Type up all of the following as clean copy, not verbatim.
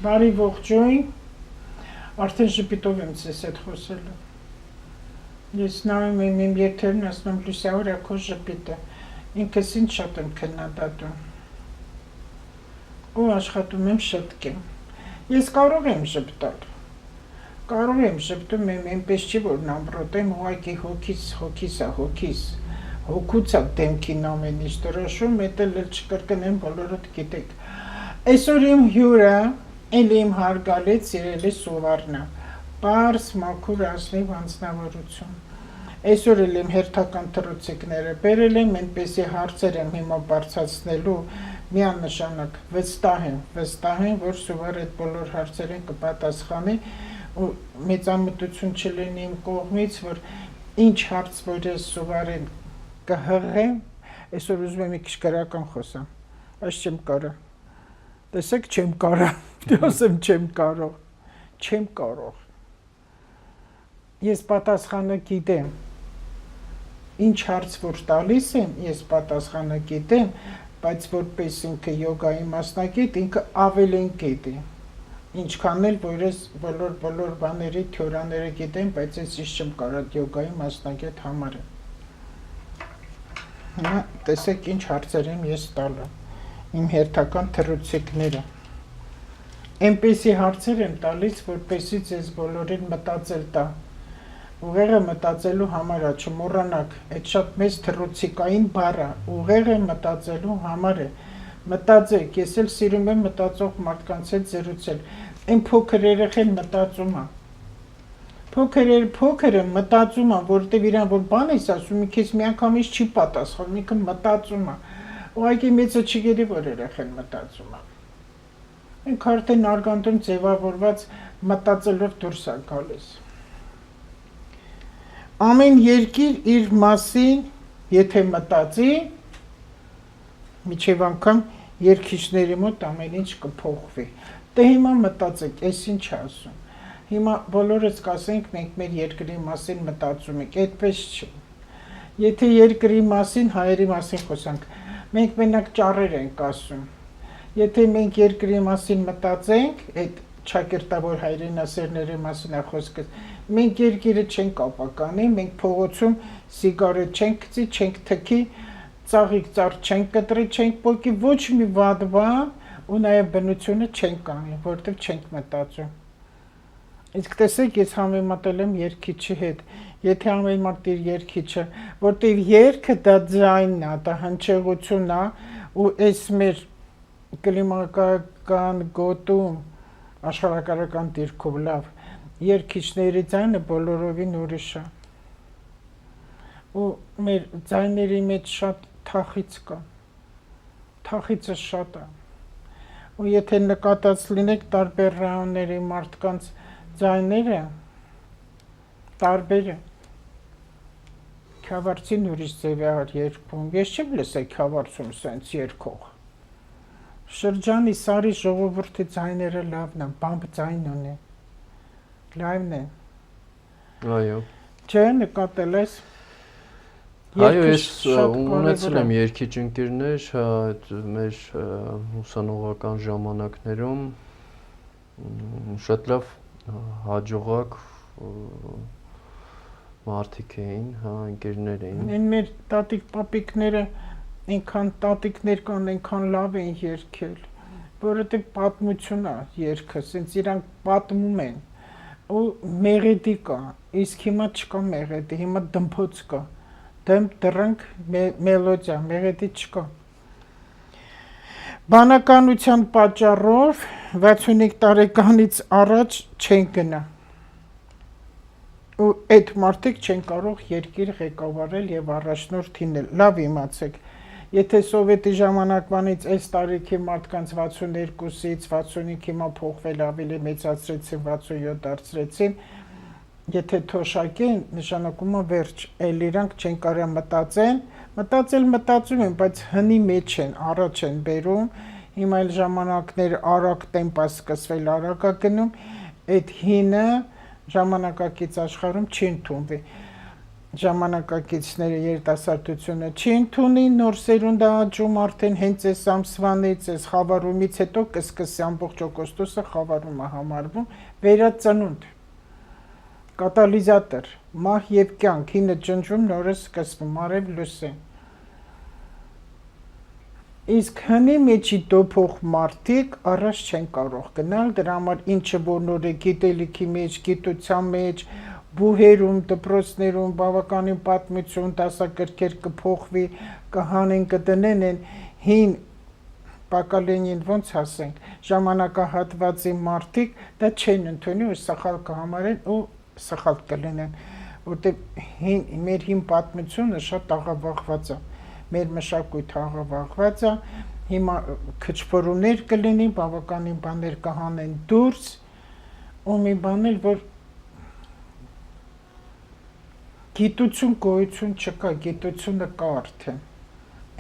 Բարի ողջույն, արդեն ժպիտով եմ ձեզ հետ խոսելու։ Ես նայում եմ իմ եթերն, ասում եմ Լուսիա, ուր է քո ժպիտը, ինքս ինչ շատ եմ քննադատում ու աշխատում եմ շտկեմ։ Ես կարող եմ ժպտալ, կարող եմ ժպտում եմ այնպես չի, որ նամրոտ եմ, ուղղակի հոգուց է դեմքին ամեն ինչ դրոշում, էդ էլ չկրկնեմ, բոլորդ գիտեք։ Այսօր իմ հյուրը Էլի իմ հարգալից սիրելի Սուվարնա, պարզ մաքուր ազնիվ անձնավորություն։ Այսօր էլ իմ հերթական թռուցիկները բերել եմ, այնպեսի հարցեր եմ հիմա բարձրացնելու միանշանակ վստահ եմ, որ Սուվարը այդ բոլոր հարցերին կպատասխանի ու մեծամտություն չլինի իմ կողմից, որ ինչ հարց որ ես Սուվարին կհղեմ, այսօր ուզում եմ մի քիչ գրական խոսամ, բայց չեմ կարող։ Տեսեք, չեմ կարող, ասեմ չեմ կարող, ես պատասխանը գիտեմ, ինչ հարց որ տալիս եմ, ես պատասխանը գիտեմ, բայց որպես ինքը յոգայի մասնագետ, ինքը ավելին գիտի, ինչքան էլ որ ես բոլոր բաների թյորաները գիտեմ, բայց ես ինչ չեմ կարող յոգայի մասնագետ համարեմ։ Հիմա տեսեք ինչ հարցեր եմ ես տալու։ Իմ հերթական թռուցիկները այնպեսի հարցեր եմ տալիս, որպեսզի ձեզ բոլորին մտածել տա։ Ուղեղը մտածելու համար է, չմոռանաք, այդ շատ մեծ թռուցիկային բառ է, ուղեղը մտածելու համար է։ Մտածեք, ես էլ սիրում եմ մտածող մարդկանց հետ զրուցել։ Այն փոքր երեխեն մտածում է։ Փոքրը մտածում է, որտեվ իրան որ բան ես ասում, քեզ միանգամից չի պատասխանում, ինքը մտածում է։ Ուղղակի մեծը չգիտի, որ երեխեն մտածում է։ Ինքը արդեն արգանդում ձևավորված մտածելով դուրս է գալիս։ Ամեն երկիր իր մասին, եթե մտածի, միջև անգամ երկիչների մոտ ամեն ինչ կփոխվի։ Դե հիմա մտածեք, այս ինչ է ասում։ Հիմա բոլորս կասենք, մենք մեր երկրի մասին մտածում ենք, այդպես չի։ Եթե երկրի մասին, հայերի մասին խոսանք, մենք մենակ ճառեր ենք ասում։ Եթե մենք երկրի մասին մտածենք, այդ ճակերտավոր հայրենասերների մասին է խոսքը, մենք երկիրը չենք ապականի, մենք փողոցում սիգարետ չենք գցի, չենք թքի, ծաղիկ ծառ չենք կտրի, չենք պոկի, ոչ մի վատ բան ու նաև բնությունը չենք անի, որտեղ չենք մտածում։ Իսկ տեսեք, ես համեմատել եմ երգիչի հետ, եթե համեմատ իր երգիչը, որտեղ երգը դա ձայնն է, դա հնչեղությունն է, ու այս մեր կլիմակական գոտում աշխարհակարգական դիրքով լավ, երգիչների ձայնը բոլորովին ուրիշ է։ Ու մեր ձայների մեջ շատ թախիծ կա, թախիծը շատ է։ Ու եթե նկատած լինեք տարբեր ռայոնների մարդկանց ձայները տարբեր է։ Քյավառցին ուրիշ ձև է երգում, ես չեմ լսել քյավառցում սենց երգող։ Շրջանի Սարի ժողովրդի ձայները լավն են, բամբ ձայն ունի, լավն է։ Այո։ Չէ, նկատել ես։ Այո, ես ունեցել եմ երգիչ ընկերներ, այդ մեր ուսանողական ժամանակներում շատ լավ հաջողակ մարդիկ էին, ընկերներ էին։ Այն մեր տատիկ պապիկները այնքան տատիկներ կան, այնքան լավ են երգել, որովհետև պատմություն է երգը, ասենց իրանք պատմում են ու մեղեդի կա, իսկ հիմա չկա մեղեդի, հիմա դմփոց կա, դեմ դրանք մելոդիա, մեղեդի չկա։ Բանականության պատճառով 65 տարեկանից առաջ չեն գնա։ Ու այդ մարդիկ չեն կարող երկիր ղեկավարել եւ առաջնորդ լինել։ Լավ իմացեք, եթե սովետի ժամանակվանից այս տարիքի մարդկանց 62-ից 65 հիմա փոխվել ավելի մեծացրեցին 67 դարձրեցին, եթե թոշակեն, նշանակում է վերջ, այլ իրանք չեն կարող մտածում են, բայց հնի մեջ են, առաջ են բերում, հիմա այլ ժամանակներ արագ տեմպ է սկսվել, արագ է գնում, այդ հինը ժամանակակից աշխարհում չի ընդունվի։ ժամանակակիցները երիտասարդությունը չի ընդունի նոր սերունդը աճում արդեն հենց այս ամսվանից, այս խավարումից հետո կսկսի ամբողջ օգոստոսը խավարումը համարվում, վերածնունդ, կատալիզատոր, մահ և կյանք, հինը ջնջում, նորը սկսվում, արև լուսե։ Իսկ հնի մեջի դոփող մարդիկ առաջ չեն կարող գնալ, դրա համար ինչը որ նոր է գիտելիքի մեջ, գիտության մեջ, բուհերում, դպրոցներում բավականին պատմություն, դասագրքեր կփոխվի, կհանեն, կդնեն են հին Պակալենին ոնց ասենք, ժամանակահատվածի մարդիկ դա չեն ընդունի ու սխալ կհամարեն ու սխալ կլինեն, որտեղ մեր հին պատմությունը շատ աղավաղված է, մեր մշակույթը աղավաղված է, հիմա քչփորումներ կլինի, բավականին բաներ կհանեն դուրս, ու մի բան էլ, որ գիտություն գոյություն չկա, գիտությունը կա արդեն,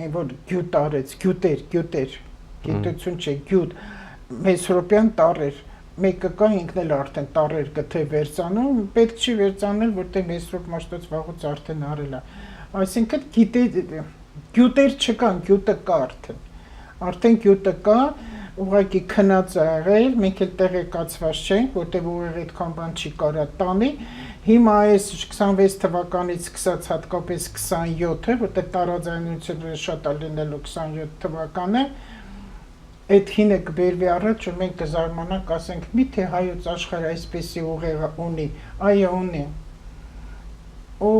այն որ գյուտ արեց, գյուտեր, գիտություն չէ, գյուտ, Մեսրոպյան տառեր, մեկը կա ինքն էլ արդեն տառեր գթե վերցանում, պետք չի վերցանել, որտեղ Մեսրոպ Մաշտոց վաղուց արդեն արել է, այսինքն գյուտեր չկան, գյուտը կա արդեն գյուտը կա, ուղղակի քնած է եղել, մենք էլ տեղեկացված չենք, որտեղ ուղիղ այդքան բան չի կարա տանի, հիմա այս 26 թվականից սկսած հատկապես 27-ը, որտեղ տարաձայնությունները շատ է լինելու 27 թվականը, այդ հինը կբերվի առաջ, ու մենք կզարմանանք, ասենք, միթե հայոց աշխարհը այսպեսի ուղեղը ունի, այո ունի, ու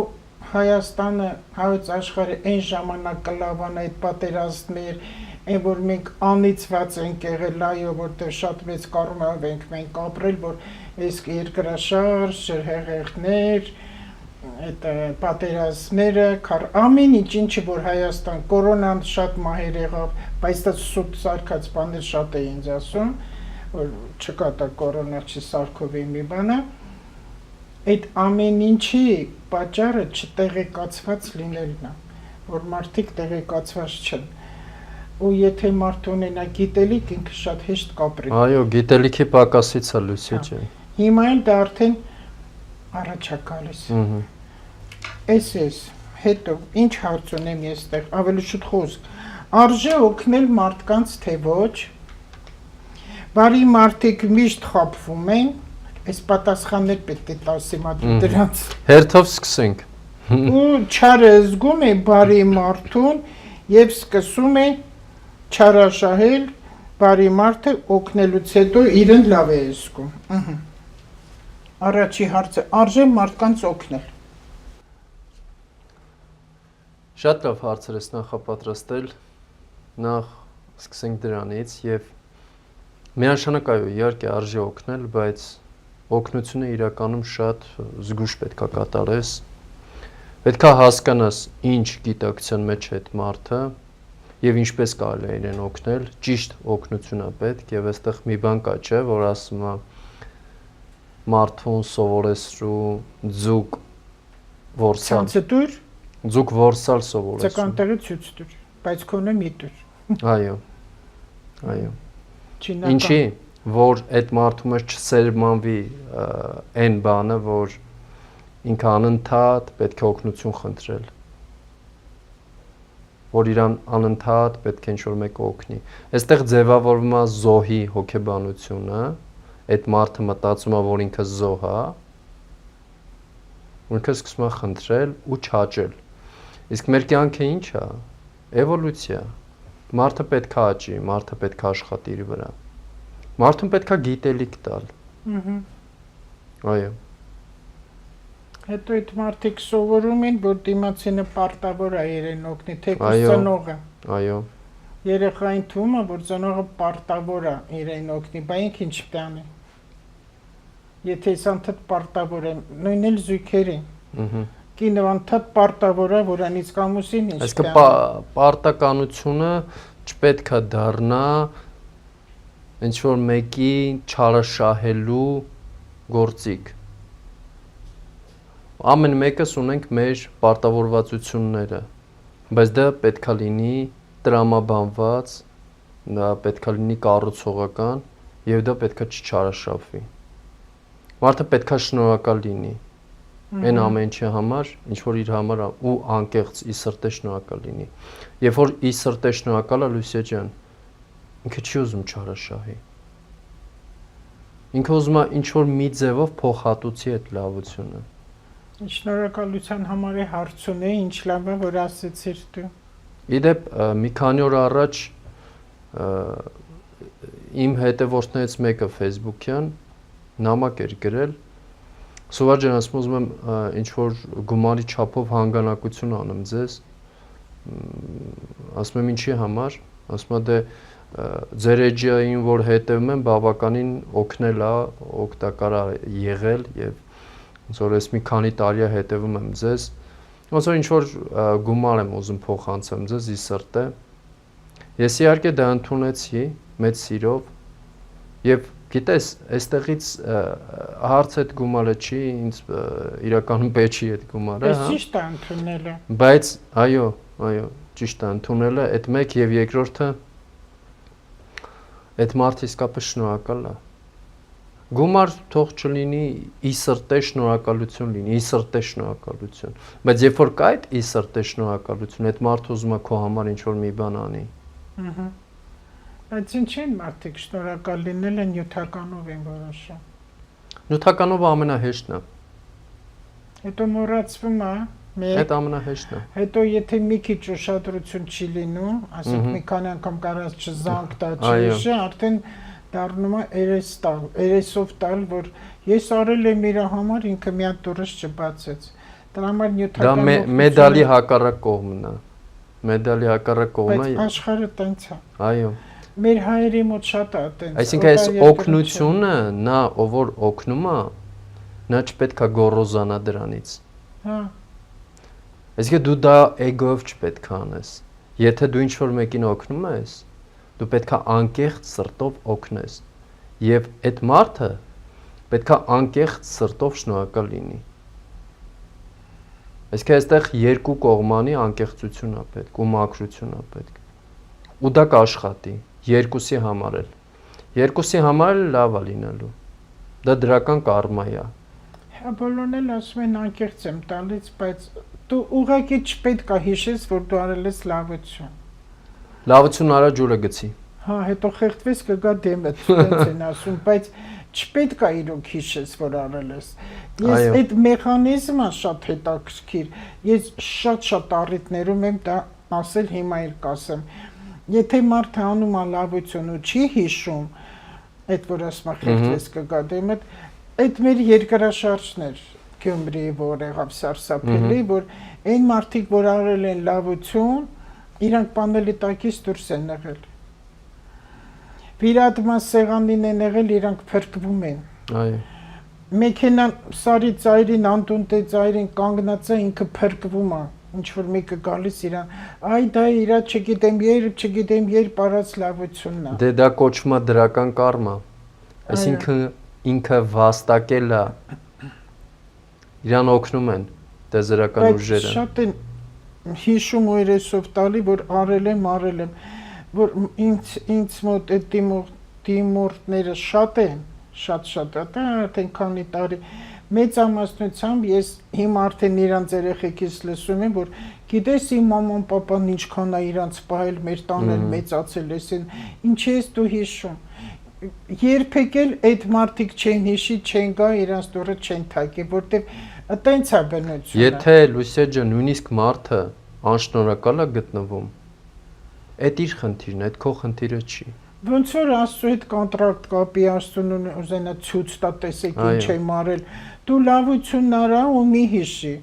Հայաստանը, հայոց աշխարհը այն ժամանակ կլավան այդ պատերազմներ, այն որ մենք անիծված ենք եղել, այո, որտեղ շատ մեծ կառումով ենք մենք ապրել, որ այս երկրաշարժ, ջրհեղեղներ, այդ պատերազմները, ամեն ինչ որ Հայաստան, կորոնան շատ մահեր եղավ, բայց դա սուտ սարքած բաներ շատ է ինձ ասում, որ չկա դա կորոնա չի սարքովի մի բանը, այդ ամեն ինչի պատճառը չտեղեկացված լինելն է, որ մարդիկ տեղեկացված չեն, ու եթե մարդ ունենա գիտելիք, ինքը շատ հեշտ կապրի։ Այո, գիտելիքի պակասից է լույսի ջան։ Հիմա էլ դա արդեն առաջ է գալիս։ Էս, հետո, ինչ հարց ունեմ ես տեղ, ավելի շուտ խոսք, արժե օգնել մարդկանց, թե ոչ, բարի մարդիկ միշտ խաբվում են, այս պատասխաններ պետք է տաս հիմա դրանց։ Հերթով սկսենք։ Ու չարը զգում է բարի մարդուն և սկսում է չարաշահել բարի մարդը օգնելուց հետո իրեն լավ է զգում։ Առաջի հարցը, արժե մարդկանց օգնել։ Շատ լավ հարցեր ես նախապատրաստել, նախ սկսենք դրանից և միանշանակ այո, իհարկե արժե օգնել, բայց օգնությունը իրականում շատ զգույշ պետք է կատարես, պետք է հասկանաս ինչ գիտակցության մեջ է այդ մարդը և ինչպես կարելի է իրեն օգնել, ճիշտ օգնություն է պետք և այստեղ մի բան կա չէ, որ ասում է մարդուն սովորեցրու ձուկ որսալ։ Ցանցը դուր, ձուկ որսալ սովորեցրու։ Ձկանտեղի ցույց դուր, բայց քոնը մի դուր։ Այո։ Ինչի, որ այդ մարդու մեջ չսերմանվի այն բանը, որ ինքը անընդհատ պետք է օգնություն խնդրել, որ իրան անընդհատ պետք է ինչ-որ մեկը օգնի։ Այստեղ ձևավորվում է զոհի հոգեբանությունը, այդ մարդը մտածում է, որ ինքը զոհ է, ինքը սկսում է խնդրել ու չաճել։ Իսկ մեր կյանքը ինչ է։ Էվոլյուցիա։ Մարդը պետք է աճի, մարդը պետք է աշխատի իր վրա։ Մարդուն պետք է գիտելիք տալ։ Այո։ Հետո այդ մարդիկ սովորում են, որ դիմացինը պարտավոր է իրեն օգնի, թեկուզ ծնողը։ Այո։ Երեխային թվում է, որ ծնողը պարտավոր է իրեն օգնի, բա ինք ինչ պետք է անի։ Եթե ես անդադ պարտավոր եմ, նույնն էլ զույգերին։ Կինը անդադ պարտավոր է, որ անից կամուսին ինչ պետք է անի։ Այսինքն պարտականությունը չպետք է դառնա ինչ-որ մեկի չարաշահելու գործիք։ Ամեն մեկս ունենք մեր պարտավորվածությունները, բայց դա պետք է լինի տրամաբանված, դա պետք է լինի կառուցողական և դա պետք է չչարաշահվի։ Մարդը պետք է շնորհակալ լինի, Այն ամեն ինչի համար, ինչ որ իր համար ու անկեղծ ի սրտե շնորհակալ լինի։ Երբ որ ի սրտե շնորհակալ է Լուսիա ջան, ինքը չի ուզում չարաշահի։ Ինքը ուզում է ինչ որ մի ձևով փոխհատուցի այդ լավությունը։ Շնորհակալության համար է հարց ունի, ինչ լավ է, որ ասեցիր դու։ Իդեպ մի քանի օր առաջ իմ հետևորդներից մեկը Facebook-յան նամակ էր գրել. Սովոր ջան, ասում ուզում եմ ինչ որ գումարի չափով հանգանակություն անեմ ձեզ։ Ասում եմ ինչի համար, ասում է դե ձեր էջային որ հետևում եմ բավականին օգնել է, օգտակար է եղել եւ ոնց որ ես մի քանի տարի է հետևում եմ ձեզ։ Ոնց որ ինչ որ գումար եմ ուզում փոխանցեմ ձեզ ի սրտե։ Ես իհարկե դա ընդունեցի մեծ սիրով եւ գիտես, այստեղից հարց այդ գումարը չի, ինձ իրականում պետք չի այդ գումարը, հա։ Ճիշտ է ընդունելը։ Բայց այո, ճիշտ է ընդունելը, այդ մեկ եւ երկրորդը այդ մարդը իսկապես շնորհակալ է։ Գումար թող չլինի ի սրտե շնորհակալություն լինի, ի սրտե շնորհակալություն։ Բայց երբ որ կա այդ ի սրտե շնորհակալություն, այդ մարդը ուզում է քո համար ինչ որ մի բան անի։ Ահա։ Բայց ինչ են մարդիկ շնորհակալ լինելը նյութականով են որոշում։ Նյութականով ամենահեշտն է։ Հետո մոռացվում է, Այդ ամենահեշտն է։ հետո եթե մի քիչ ուշադրություն չի լինում, ասենք մի քանի անգամ կարած չզանգ տա չի, արդեն դառնում է երեսով տալ, որ ես արել եմ իր համար, ինքը մի հատ դուրս չբացեց։ Դրա համար նյութական Դա մեդալի հակառակ կողմն է։ Մեդալի հակառակ կողմն է։ Բայց աշխարհը տենց է։ Այո։ Մեր հայերի մոտ շատ է տենց։ Այսինքն այս օգնությունը, նա ով որ օգնում է, նա չպետք է գոռոզանա դրանից։ Հա։ Այսինքն դու դա էգոյով չպետք է անես։ Եթե դու ինչ-որ մեկին օգնում ես, դու պետք է անկեղծ սրտով օգնես։ Եվ այդ մարդը պետք է անկեղծ սրտով շնորհակալ լինի։ Այսինքն այստեղ երկու կողմանի անկեղծություն է պետք ու մաքրություն է պետք։ Ու դա կաշխատի երկուսի համար էլ։ Երկուսի համար էլ լավ է լինելու։ Դա դրական կարմա է։ Հա բոլորն էլ ասում են անկեղծ եմ տալիս, բայց դու ուղղակի չպետք է հիշես, որ դու արել ես լավություն։ Լավություն արա ջուրը գցի։ Հա, հետո խեղդվես կգա դեմը, տենց են ասում, բայց չպետք է իրոք հիշես, որ արել ես։ Ես այդ մեխանիզմը շատ հետաքրքիր։ Ես շատ առիթներում եմ դա ասել, հիմա էլ կասեմ։ Եթե մարդը անում է լավություն ու չի հիշում, այդ որ ասում է խեղդվես կգա դեմը, այդ մեր երկրաշարժներ Գյումրիի որ եղավ սարսափելի, որ այն մարդիկ, որ արել են լավություն, իրանք պանելի տակից դուրս են եղել։ Վիրատման սեղանին են եղել, իրանք փրկվում են։ Այո։ Մեքենան սարի ծայրին, անտունտե ծայրին կանգնած է, ինքը փրկվում է։ Ինչ որ մեկը գալիս իրան, այ դա իրա չգիտեմ երբ արած լավությունն է։ Դե դա կոչվում է դրական կարմա։ Այսինքն ինքը վաստակել է։ Իրան օգնում են տեզերական ուժերը։ Շատ են հիշում ու երեսով տալի, որ արել եմ, որ ինձ մոտ այդ դիմորդները շատ են, շատ, դա արդեն քանի տարի մեծամասնությամբ ես հիմա արդեն իրանց երեխեքից լսում եմ, որ գիտես իմ մաման պապան ինչքան է իրանց պահել, մեր տան էլ մեծացել էսին, ինչի ես դու հիշում։ Երբեք էլ այդ մարդիկ չեն հիշի, չեն գա, իրանց դուրը չեն թակի, որտեվ տենց է բնությունը։ Եթե Լուսիա ջան, նույնիսկ մարդը անշնորհակալ է գտնվում, այդ իր խնդիրն է, այդ քո խնդիրը չի։ Ոնց որ Աստծո հետ կոնտրակտ կապի, Աստծուն ուզենա ցույց տա, տեսեք ինչ եմ արել, դու լավություն արա ու մի հիշի,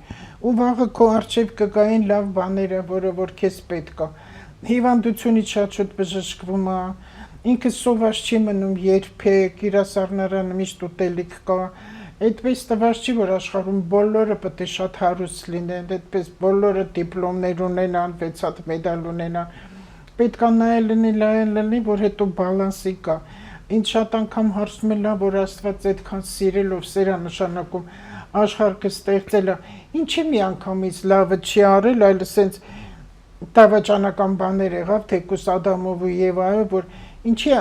ու վաղը քո առջև կգային լավ բաները, որը որ քեզ պետք է։ Հիվանդությունից շատ բժշկվում է, ինքը սոված չի մնում երբեք, իր սառնարանը միշտ ուտելիք կա։ Այդպես տված չի, որ աշխարհում բոլորը պետք է շատ հարուստ լինեն, այդպես բոլորը դիպլոմներ ունենան, 6 հատ մեդալ ունենան։ Պետք է նայել, որ հետո բալանսի կա։ Ինչ շատ անգամ հարցում եմ, որ Աստված այդքան սիրելով սերա նշանակում աշխարհը ստեղծել է, ինչի մի անգամից լավը չի արել, այլ ասենց դավաճանական բաներ եղավ, թեկուս Ադամով ու Եվայով, որ ինչի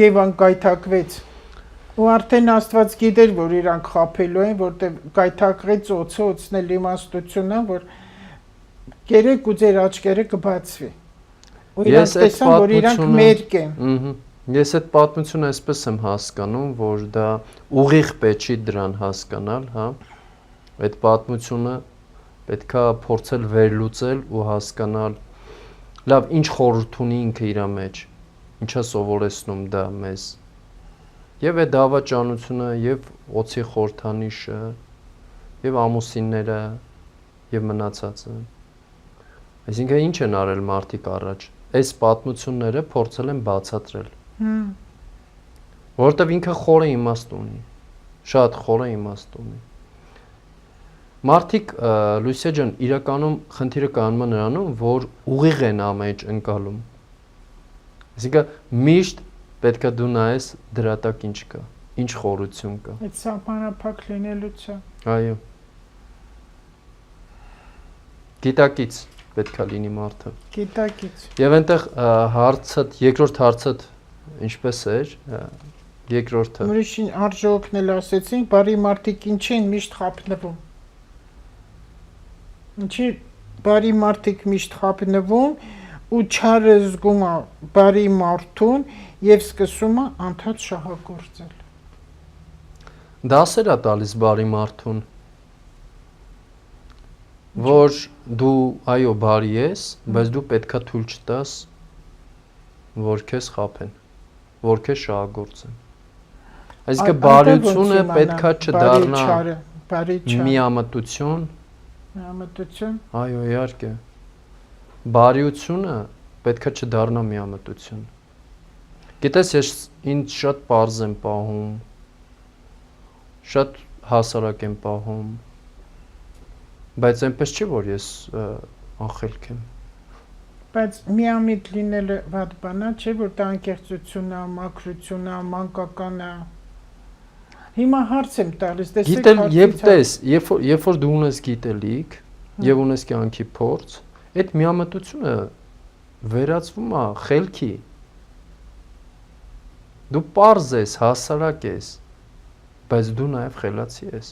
Եվան գայթակվեց։ Ու արդեն Աստված գիտեր, որ իրանք խափելու են, որտեղ գայթակղեց օծնել իմաստությունը, որ գերեք ու ձեր աչքերը կբացվի։ Ու իրանք տեսան, որ իրանք մերկ են։ Ես այդ պատմությունը այսպես եմ հասկանում, որ դա ուղիղ պետք չի դրան հասկանալ, հա։ Այդ պատմությունը պետքա փորձել վերլուծել ու հասկանալ, լավ, ինչ խորհուրդ ունի ինքը իր մեջ, ինչա սովորեցնում դա մեզ։ Եվ այդ դավաճանությունը, եւ օծի խորհրդանիշը, եւ ամուսինները, եւ մնացածը։ Այսինքն ինչ են արել մարդիկ առաջ։ Այս պատմությունները փորձել են բացատրել։ Որտեւ ինքը խորը իմաստ ունի, շատ խորը իմաստ ունի։ Մարդիկ Լուսիա ջան, իրականում խնդիրը կանում է նրանում, որ ուղիղ են ամեն ինչ ընկալում։ Այսինքն միշտ պետքա դու նայես դրա տակ ինչ կա, ինչ խորություն կա։ Այդ սահմանափակ լինելուց է։ Այո։ Գիտակից պետքա լինի մարդը։ Գիտակից։ Եվ այնտեղ հարցը, երկրորդ հարցը ինչպես էր, երկրորդը։ Ուրիշին արժողքնել ասեցին, բարի մարդիկ ինչ են միշտ խափնվում։ Ինչի բարի մարդիկ միշտ խափնվում ու չարը զգում է բարի մարդուն եւ սկսում է անդադ շահագործել։ Դասեր է տալիս բարի մարդուն, որ դու այո բարի ես, բայց դու պետքա թույլ չտաս, որ քեզ խափեն, որ քեզ շահագործեն։ Այսինքն բարությունը պետքա չդառնա միամտություն։ Միամտություն։ Այո, իհարկե։ Բարիությունը պետքա չդառնա միամտություն։ Գիտես, ես ինձ շատ պարզ եմ պահում, շատ հասարակ եմ պահում, բայց այնպես չի, որ ես անխելք եմ։ Բայց միամիտ լինելը վատ բան է, չէ՞ որ դա անկեղծություն է, մաքրություն է, մանկական է։ Հիմա հարց եմ տալիս, տեսեք հարցից։ Եվ տես, երբ որ դու ունես գիտելիք եւ ունես կյանքի փորձ, այդ միամտությունը վերածվում է խելքի։ Դու պարզ ես, հասարակ ես, բայց դու նաեւ խելացի ես։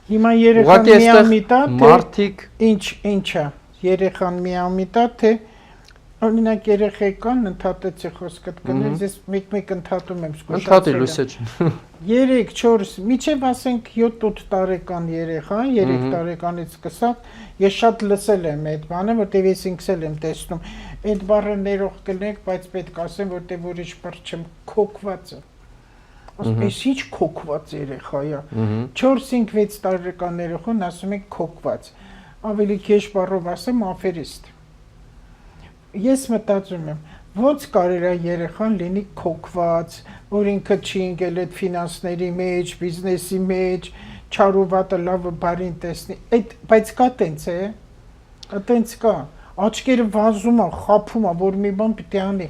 Հիմա երեխան միամիտ է, մարդիկ ինչա, երեխան միամիտ է, թե օրինակ երեխեքան ընդհատեցի խոսքդ կներես, ես մեկ ընդհատում եմ զգուշացել։ Ընդհատի Լուսիա ջան։ 3-4, միջև ասենք 7-8 տարեկան երեխա, 3 տարեկանից սկսած, ես շատ լսել եմ այդ բանը, որտեղ ես ինքս էլ եմ տեսնում։ Այդ բառը ներող կլինեք, բայց պետք ասեմ, որտեղ ուրիշ բառ չեմ, քոքված է։ Այս ինչ քոքված երեխա է։ 4-5-6 տարեկան երեխան ասում են քոքված։ Ավելի քեշ բառով ասեմ աֆերիստ։ Ես մտածում եմ, ոնց կարելի է երեխան լինի քոքված, որ ինքը չի ընկել այդ ֆինանսների մեջ, բիզնեսի մեջ, չար ու վատը լավը բարին տեսնի։ Բայց կա տենց է։ Տենց կա։ Աչքերը վազում է, խափում է, որ մի բան պիտի անի։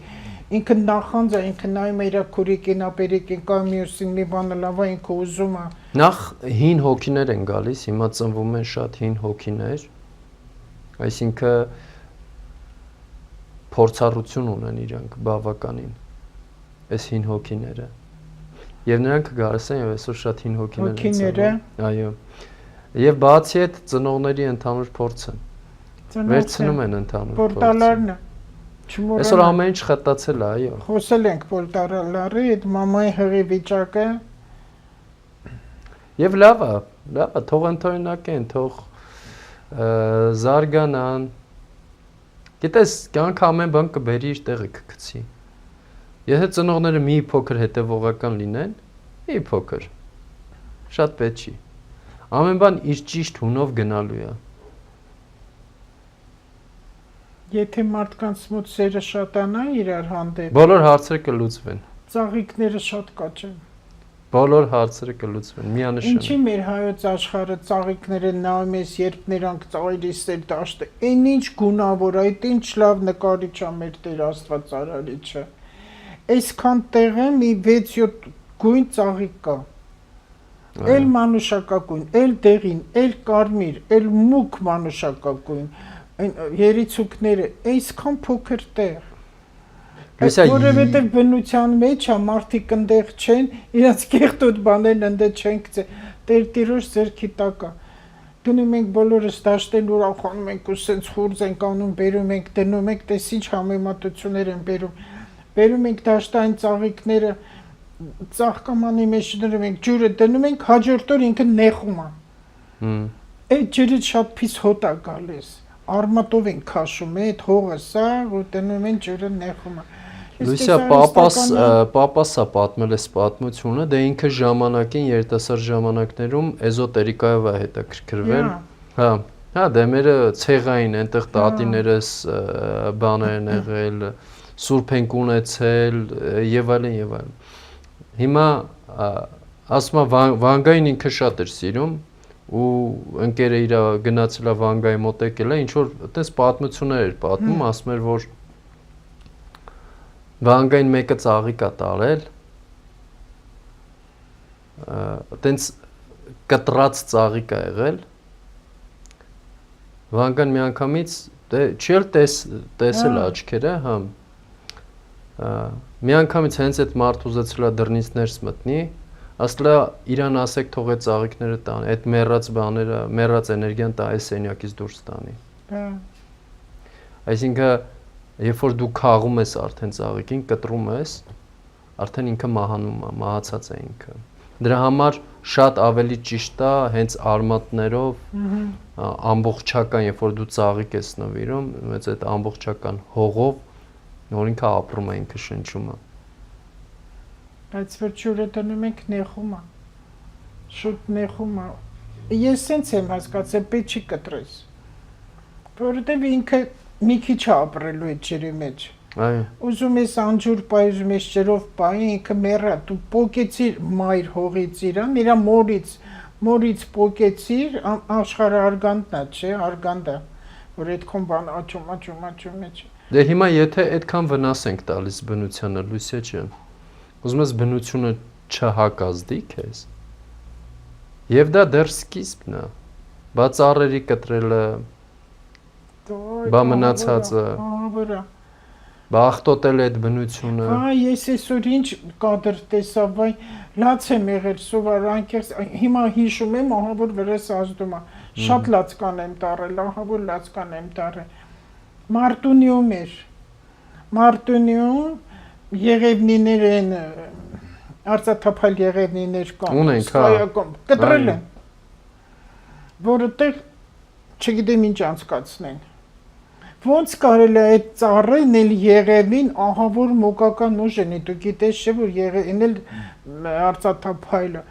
Ինքը նախանձ է, ինքը նայում է իր քուրիկին, ապերիկին, կամ մյուսին մի բանը լավ է, ինքը ուզում է։ Նախ հին հոգիներ են գալիս, հիմա ծնվում են շատ հին հոգիներ։ Այսինքն փորձառություն ունեն իրանք բավականին այս հին հոգիները եւ նրանք գալիս են եւ այսօր շատ հին հոգիներ են այո եւ բացի այդ ծնողների ընդհանուր փորձը վերցնում են ընդհանուր փորձը պորտալարն այսօր ամեն ինչ խտացել է այո խոսել ենք պորտալարի այդ մամայի հղի վիճակը եւ լավ է թող ընդօրինակեն թող զարգանան Գիտես, կյանքը ամեն բան կբերի իր տեղը կգցի։ Եթե ծնողները մի փոքր հետևողական լինեն, մի փոքր, շատ պետք չի։ Ամեն բան իր ճիշտ հունով գնալու է։ Եթե մարդկանց մոտ սերը շատանա իրար հանդեպ, բոլոր հարցերը կլուծվեն։ Ծաղիկները շատ կաճեն։ Բոլոր հարցերը կլուծվեն, միանշան։ Ինչի մեր հայոց աշխարհը ծաղիկները նայում ես, երբ նրանք ծայրիսել դաշտը, այն ինչ գունավոր, այդ ինչ լավ նկարիչ է մեր Տեր Աստված արարիչը։ Այսքան տեղը մի 6-7 գույն ծաղիկ կա։ Էլ մանուշակագույն, էլ դեղին, էլ կարմիր, էլ մուգ մանուշակագույն, այն երիցուկները, այսքան փոքր տեղ։ Լուսա Որովհետև բնության մեջ է մարդիկ ընդեղ չեն, իրաց կեղտոտ բաներն ընդեղ չեն գցել, տերտիրոջ ձերքի տակ է։ Գնում ենք բոլորս դաշտեն ուրախանում ենք ու սենց խուրձ ենք անում, բերում ենք, դնում ենք, տես ինչ համեմատություններ են բերում։ Բերում ենք դաշտային ծաղիկները, ծաղկամանի մեջ դնում ենք, ջուրը դնում ենք, հաջորդ օր ինքը նեխում է։ Այդ ջուրը շատ փիս հոտ է գալիս։ Արմատով են քաշում, այդ հողը սա ու դնում են ջուրը նեխում է։ Լուսա պապասը պատմել է պատմությունը, դե ինքը ժամանակին երիտասարդ ժամանակներում էզոտերիկայով է հետաքրքրվել։ Հա, հա, դե մերը ցեղային այնտեղ տատիներս բաներ են եղել, սուրբ են ունեցել եւ այլն եւ այլն։ Հիմա ասում եմ Վանգային ինքը շատ էր սիրում ու ընկերը իր գնացել է Վանգայի մոտ եկել է, ինչ որ այդպես պատմություններ էր պատմում, ասում էր որ Վանգային մեկը ծաղիկ է տարել, այտենց կտրած ծաղիկ է եղել, Վանգան մի անգամից, դե չի էլ տեսել աչքերը, հա, մի անգամից հենց այդ մարդ ուզեցել է դռնից ներս մտնի, ասել է իրան ասեք թող այդ ծաղիկները տան, այդ մեռած բաները, մեռած էներգիան տա այս սենյակից դուրս տանի։ Այսինքն երբ որ դու քաղում ես արդեն ծաղիկին, կտրում ես, արդեն ինքը մահանում է, մահացած է ինքը։ Դրա համար շատ ավելի ճիշտ է հենց արմատներով ամբողջական, երբ որ դու ծաղիկ ես նվիրում, մեծ այդ ամբողջական հողով, որ ինքը ապրում է, ինքը շնչում է։ Բայց որ ջուրը դնում ենք նեխում է, շուտ նեխում է։ Ես սենց եմ հասկացել, պետք չի կտրես, որովհետև ինքը մի քիչ ապրելու է ջրի մեջ։ Այո։ Ուզում ես անջուր պայ, ուզում ես ջրով պայ, ինքը մեռա, դու պոկեցիր մայր հողից իրան, իրա մորից պոկեցիր, աշխարհը արգանդն է, չէ, արգանդը, որ այդքան բան աճում մեջ։ Դե հիմա եթե այդքան վնաս ենք տալիս բնությանը, Լուսիա ջան, ուզում ես բնությունը չհակազդի քեզ։ Եվ դա դեռ սկիզբն է։ Բա ծառերի կտրելը, բա մնացածը, բա աղտոտել այդ բնությունը։ Հա, ես այսօր ինչ կադր տեսա, վայ, լաց եմ եղել, սովոր անկեղծ, հիմա հիշում եմ, ահա որ վրես ազդում է, շատ լացկան եմ տարել, ահա որ լացկան եմ տարել։ Մարտունիում էր, Մարտունիում եղևնիներ են, արծաթափայլ եղևնիներ կան, ունենք, հա, կտրել են, որտեղ չգիտեմ ինչ անցկացնեն։ Ոնց կարելի է այդ ծառերն էլ եղևնին, ահա որ մոգական ուժ են, դու գիտես չէ որ եղևնին էլ արծաթափայլը։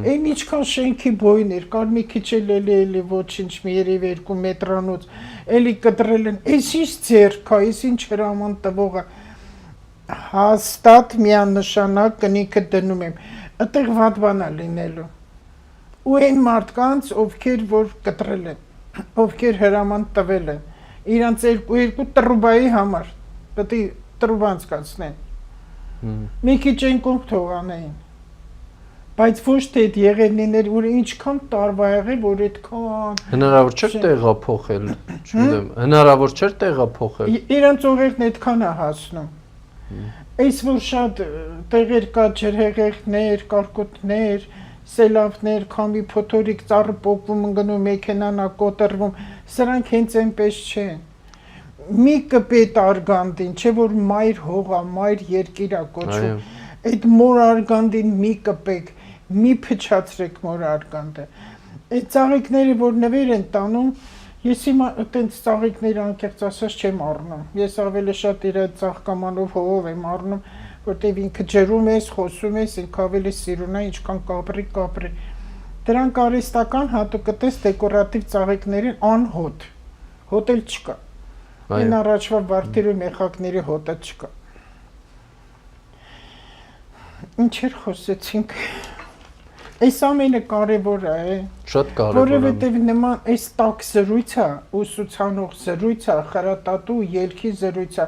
Այն ինչքան շենքի բոյն էր, կար մի քիչ էլի ոչինչ, մի 2 մետրանոց, էլի կտրել են, այս ինչ ձեռք է, այս ինչ հրաման տվող է։ Հաստատ միանշանակ կնիքը դնում եմ, այդտեղ վատ բան է լինելու։ Ու այն մարդկանց, ովքեր որ կտրել են, ովքեր հրաման տվել են, իրանց երկու տրուբայի համար, պետք է տրուբա անցկացնեն։ Մի քիչ այն կողմ թողանային։ Բայց ոչ թե այդ եղևնիներ, որ ինչքան տարվա եղել, որ այդքան հնարավոր չէ տեղափոխել, չգիտեմ, հնարավոր չէ տեղափոխել։ Իրանց օղերն այդքան է հասնում։ Այս որ շատ տեղեր կա ջրհեղեղներ, կարկոտներ, սելավներ, քամի փոթորիկ, ծառը պոկվում, ընկնում, մեքենան է կոտրվում, սրանք հենց այնպես չեն։ Մի կպետ արգանդին, չէ որ մայր հողա, մայր երկիր է կոչվում, այդ մոր արգանդին մի կպեք, մի փչացրեք մոր արգանդը։ Այդ ծաղիկները, որ նվեր են տանում, ես հիմա այտենց ծաղիկներ անկեղծ ասած չեմ առնում։ Ես ավելի շատ իր այդ ծաղկամանով հողով եմ առնում, որտեվ ինքը ջրում ես, խոսում ես, ինքը ավելի սիրուն է, ինչքան կապրի։ Դրանք արհեստական հատուկ կտես դեկորատիվ ծաղիկներին անհոտ։ Հոտ էլ չկա։ Այն առաջվա վարդերի մեխակների հոտը չկա։ Ինչեր խոսեցինք։ Այս ամենը կարևոր է։ Շատ կարևոր է։ Որովհետև նման այս տաք զրույցը, ուսուցանող զրույցը, խրատատու ելքի զրույցը,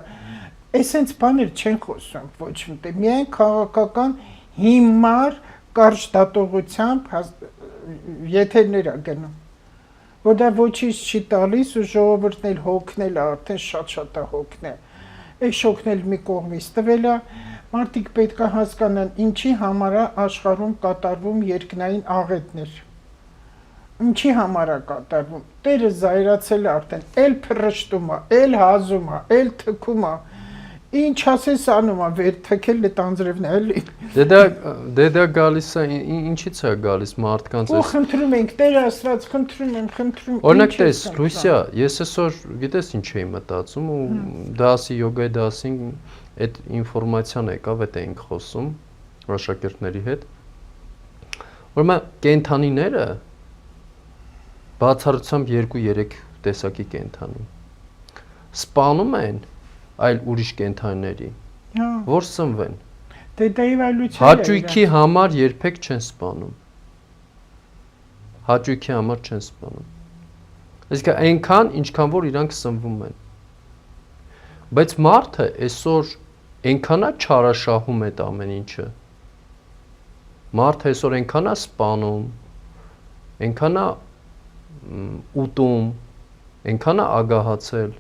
այսենց բաներ չեն խոսում ոչ մտե։ Միայն քաղաքական հիմար կարճ դատողությամբ եթերներ է գնում։ Որ դա ոչինչ չի տալիս ու ժողովուրդն էլ հոգնել, արդեն շատ է հոգնել։ այս օգնել մի կողմից տվել է, մարդիկ պետք է հասկանան ինչի համար է աշխարհում կատարվում երկնային աղետներ։ Ինչի համար է կատարվում։ Տերը զայրացել է արդեն, էլ փռշտում է, էլ հազում է, էլ թքում է։ Ինչ ասես անում է, վեր թքել է տանձրևն է, էլի։ Դե դա գալիս է, ինչից է գալիս մարդկանց Ու խնդրում ենք, Տեր Աստված, խնդրում եմ։ Օրինակ տես, Լուսիա, ես այսօր գիտես ինչ էի մտածում ու դասի յոգայի դասին այդ ինֆորմացիան եկավ, այդ էինք խոսում աշակերտների հետ։ Ուրեմն կենդանիները բացառությամբ 2-3 տեսակի կենդանի սպանում են այլ ուրիշ կենդանիների, որ սնվեն։ Դե դա իվալուցիա է։ Հաճույքի համար երբեք չեն սպանում։ Հաճույքի համար չեն սպանում։ Այսինքն այնքան, ինչքան որ իրանք սնվում են։ Բայց մարդը այսօր այնքան է չարաշահում այդ ամեն ինչը։ Մարդը այսօր այնքան է սպանում, այնքան է ուտում, այնքան է ագահացել,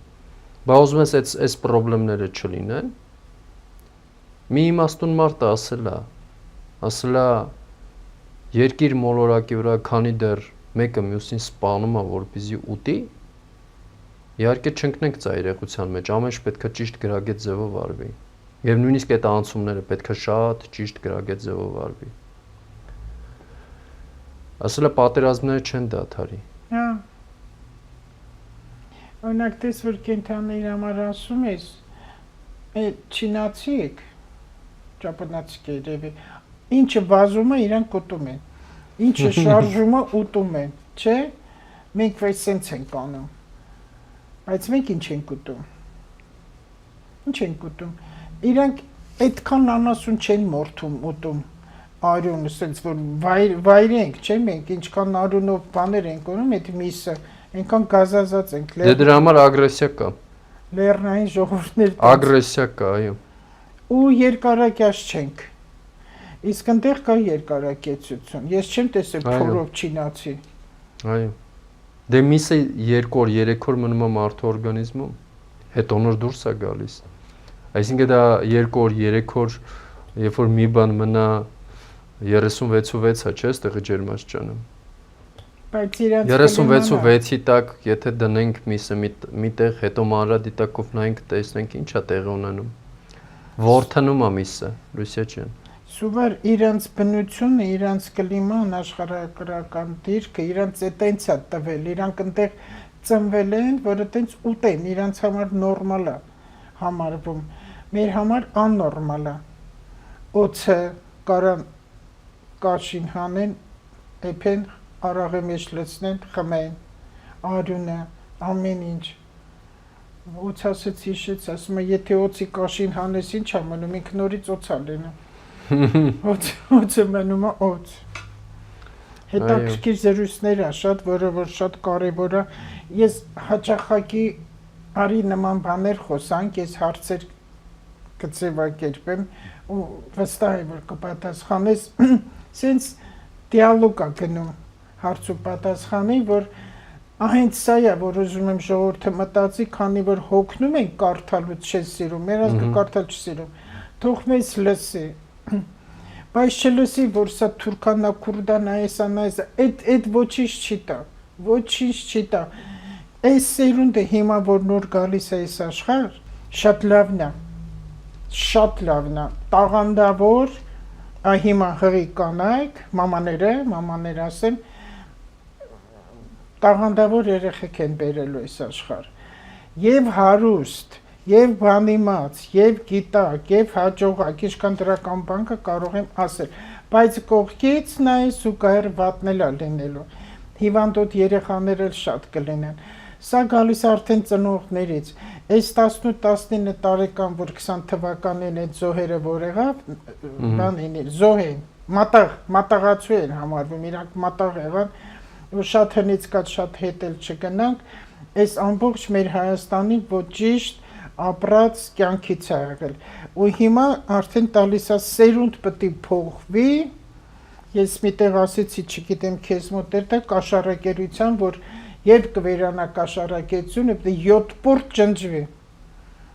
բա ուզում ես այս խնդիրները չլինեն։ Մի իմաստուն մարդ ասել է երկիր մոլորակի վրա քանի դեռ մեկը մյուսին սպանում է որպեսզի ուտի, իհարկե չընկնենք ծայրեղության մեջ, ամեն ինչ պետք է ճիշտ գրագետ ձևով արվի։ Եվ նույնիսկ այդ անցումները պետք է շատ ճիշտ գրագետ ձևով արվի։ Ասել է պատերազմները չեն դադարի։ Հա։ Օրինակ դες որ կենթանիների համար ասում ես, այդ չինացիք, ճապոնացիք երևի, ինչը վազում է, իրանք ուտում են, ինչը շարժում է, ուտում են, չէ՞, մենք վայ սենց ենք անում, բայց մենք ինչ ենք ուտում, ինչ ենք ուտում, իրանք այդքան անասուն չեն մորթում ուտում, արյունը սենց որ վայրենք, չէ՞ մենք ինչքան արյունով բաներ ենք ունում, այդ միսը, այնքան գազազած ենք։ Դե դրա համար ագրեսիա կա։ Լեռնային ժողովուրդներ։ Ագրեսիա կա, այո։ Ու երկարակյաց չենք։ Իսկ այնտեղ կա երկարակեցություն։ Ես չեմ տեսել փորով չինացի։ Այո։ Դե միսը 2 օր, 3 օր մնում է մարդու օրգանիզմում, հետո նոր դուրս է գալիս։ Այսինքն դա 2 օր, 3 օր, երբ որ մի բան մնա 36.6 է, չէ՞, ստեղի ջերմաստիճանում։ Բայց իրանց 36.6-ի տակ, եթե դնենք միսը միտեղ, հետո մանրադիտակով նայենք, տեսնենք ինչ է տեղի ունենում։ Ворթնում է միսը, Լուսիա ջան։ Սուվեր իրանց բնությունը, իրանց կլիման, աշխարհագրական դիրքը, իրանց այտենց է տվել, իրանք այնտեղ ծնվել են, որ այտենց ուտեն, իրանց համար նորմալ է համարվում։ Մեր համար աննորմալ է։ Օծը կարան կաշին հանեն, էփեն արաղի մեջ լցնեն, խմեն, արյունը, ամեն ինչ։ Օծ ասեց հիշեց, ասում է, եթե օծի կաշին հանես ինչ է մնում, ինք նորից օծ է լինում։ Օծը մնում է օծ։ Հետաքրքիր զրույցներ է շատ, որը որ շատ կարևոր է։ Ես հաճախակի արի նման բաներ խոսանք, ես հարցեր կձևակերպեմ ու վստահ եմ, որ կպատասխանես, սենց դիալոգ է գնում հարց ու պատասխանի, որ հենց սա է, որ ուզում եմ ժողովուրդը մտածի, քանի որ հոգնում են կարդալուց չես սիրում, մեր ազգը կարդալ չսիրում, թող մեզ լսի, բայց չլսի, որ սա թուրքանա, քուրդանա, էսանա, այդ ոչինչ չի տա, ոչինչ չի տա, այս սերունդը հիմա, որ նոր գալիս է այս աշխարհ, շատ լավն է, տաղանդավոր, հիմա հղի կանայք, մամաներ ասեմ, տաղանդավոր երեխեք են բերելու այս աշխարհ, եւ հարուստ, եւ բանիմաց, եւ գիտակ, եւ հաջողակ, ինչքան դրական բանկը կարող եմ ասել, բայց կողքից նայես ու կայր վատնել է լինելու, հիվանդոտ երեխաներ էլ շատ կլինեն, սա գալիս արդեն ծնողներից, այս 18-19 տարեկան, որ 20 թվականին այդ զոհերը որ եղավ, զոհ են, մատաղացու են համարվում, իրանք մատաղ եղան, ու շատ հնիցկած շատ հետել չգնանք, այս ամբողջ մեր Հայաստանին ոչ ճիշտ ապրած կյանքից է եղել, ու հիմա արդեն տալիս է սերունդ պետք է փոխվի, ես միտեղ ասեցի, չգիտեմ քեզ մոտ էր դա կաշառակերության, որ երբ կվերանա կաշառակերությունը, պետք է 7 պորտ ջնջվի,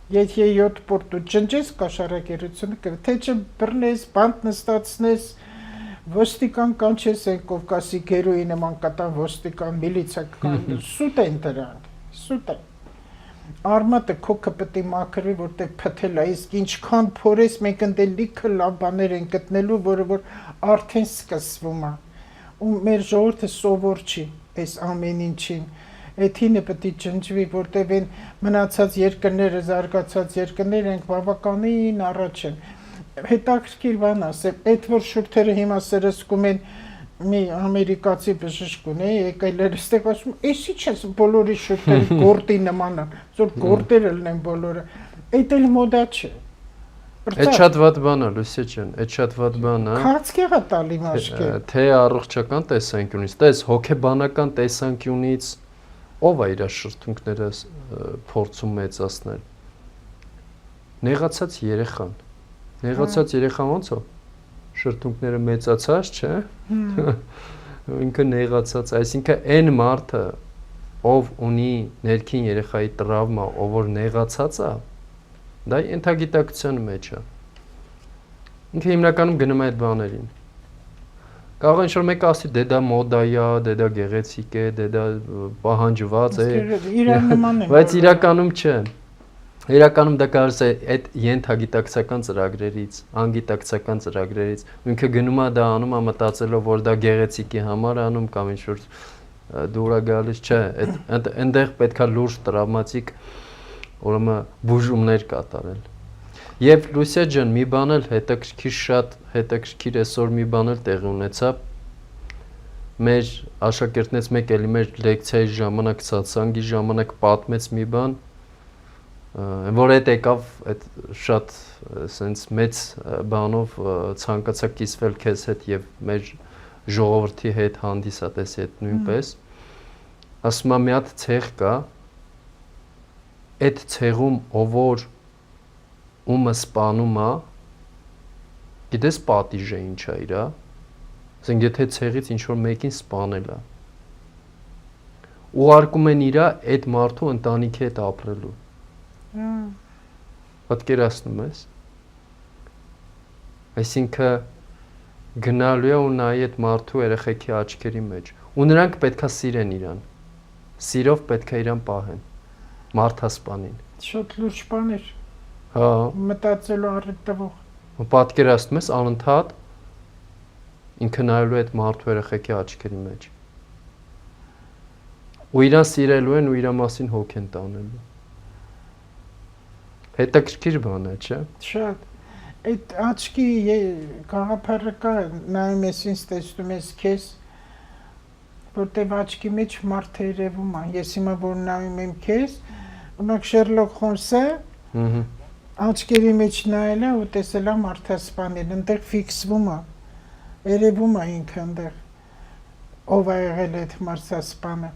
Եթե 7 պորտ ու ջնջես կաշառակերությունը կվ թե չէ բռնես, բանտ նստացնես, ոստիկան կանչես են Կովկասի գերոյի նման կտան ոստիկան միլիցիա կան սուտ են դրանք, սուտ են։ Արմատը քոքը պետք է մաքրվի, որտեղ փթել է, իսկ ինչքան փորես մենք ընդ լիքը լավ բաներ են գտնելու, որը որ արդեն սկսվում է։ Ու մեր ժողովուրդը սովոր չի այս ամեն ինչին։ Էթինը պետք է ջնջվի, որտեղ են մնացած երկրները, զարգացած երկրներ են բավականին առաջ են։ Հետաքրքիր բան ասեմ, այդ որ շուրթերը հիմա սրսկում են մի ամերիկացի բժիշկ ունի, եկել էր այստեղ ասում, «Էսի չես բոլորի շուրթերը գորտի նման են, որ գորտերը լինեն բոլորը»։ Այդ էլ մոդա չէ։ Այդ շատ վատ բան է, Լուսիա ջան, այդ շատ վատ բան է։ Քաղցկեղ է տալի մաշկը։ Թե առողջական տեսանկյունից, տես հոգեբանական տեսանկյունից ով է իր շրթունքները փորձում մեծացնել։ Նեղացած երեխան։ Նեղացած երեխան ոնց է։ Շրթունքները մեծացած, չէ։ Ինքը նեղացած, այսինքն այն մարդը, ով ունի ներքին երեխայի տրավմա, ով որ նեղացած է, դա ենթագիտակցության մեջ է։ Ինքը հիմնականում գնում է այդ բաներին։ Կարող է ինչ-որ մեկը ասի, դե դա մոդա է, դե դա գեղեցիկ է, դե դա պահանջված է։ Իրան նման է։ Բայց իրականում չէ։ Իրականում դա կարծես է այդ ենթագիտակցական ծրագրերից, անգիտակցական ծրագրերից, ինքը գնում է դա անում է մտածելով, որ դա գեղեցիկի համար անում կամ ինչ-որ դուրա գալիս, չէ, այնտեղ պետքա լուրջ տրավմատիկ ուրեմն բուժումներ կատարել։ Եվ Լուսիա ջան, մի բան էլ հետաքրքիր, շատ հետաքրքիր այսօր մի բան էլ տեղի ունեցավ։ Մեր աշակերտներից մեկ էլի մեր լեկցիայի ժամանակ, ցածանգի ժամանակ պատմեց մի բան, որ այդ եկավ, այդ շատ սենց մեծ բանով ցանկացա կիսվել քեզ հետ եւ մեր ժողովրդի հետ, հանդիսատեսի հետ նույնպես։ Ասում եմ մի հատ ցեղ կա, այդ ցեղում ով որ ումը սպանում է, գիտես պատիժը ինչ է իրա, ասենք եթե ցեղից ինչ որ մեկին սպանել է, ուղարկում են իրա այդ մարդու ընտանիքի հետ ապրելու։ Պատկերացնում ես։ Այսինքն գնալու է ու նայի այդ մարդու երեխեքի աչքերի մեջ, ու նրանք պետքա սիրեն իրան, սիրով պետքա իրան պահեն, մարդասպանին։ Շատ լուրջ բան էր։ Հա։ Մտածելու առիթ տվող։ Պատկերացնում ես անընդհատ ինքը նայելու այդ մարդու երեխեքի աչքերի մեջ։ Ու իրան սիրելու են ու իր մասին հոգ են տանելու։ Հետաքրքիր բան է, չէ՞։ Շատ։ Այդ աչքի գաղափարը կա, նայում ես ինձ տեսնում ես քեզ, որտեվ աչքի մեջ մարդ է երևում է։ Ես հիմա որ նայում եմ քեզ, օրինակ Շերլոկ Հոլմսը աչքերի մեջ նայել է ու տեսել է մարդասպանին, այնտեղ ֆիքսվում է, երևում է ինքը այնտեղ, ով է եղել այդ մարդասպանը։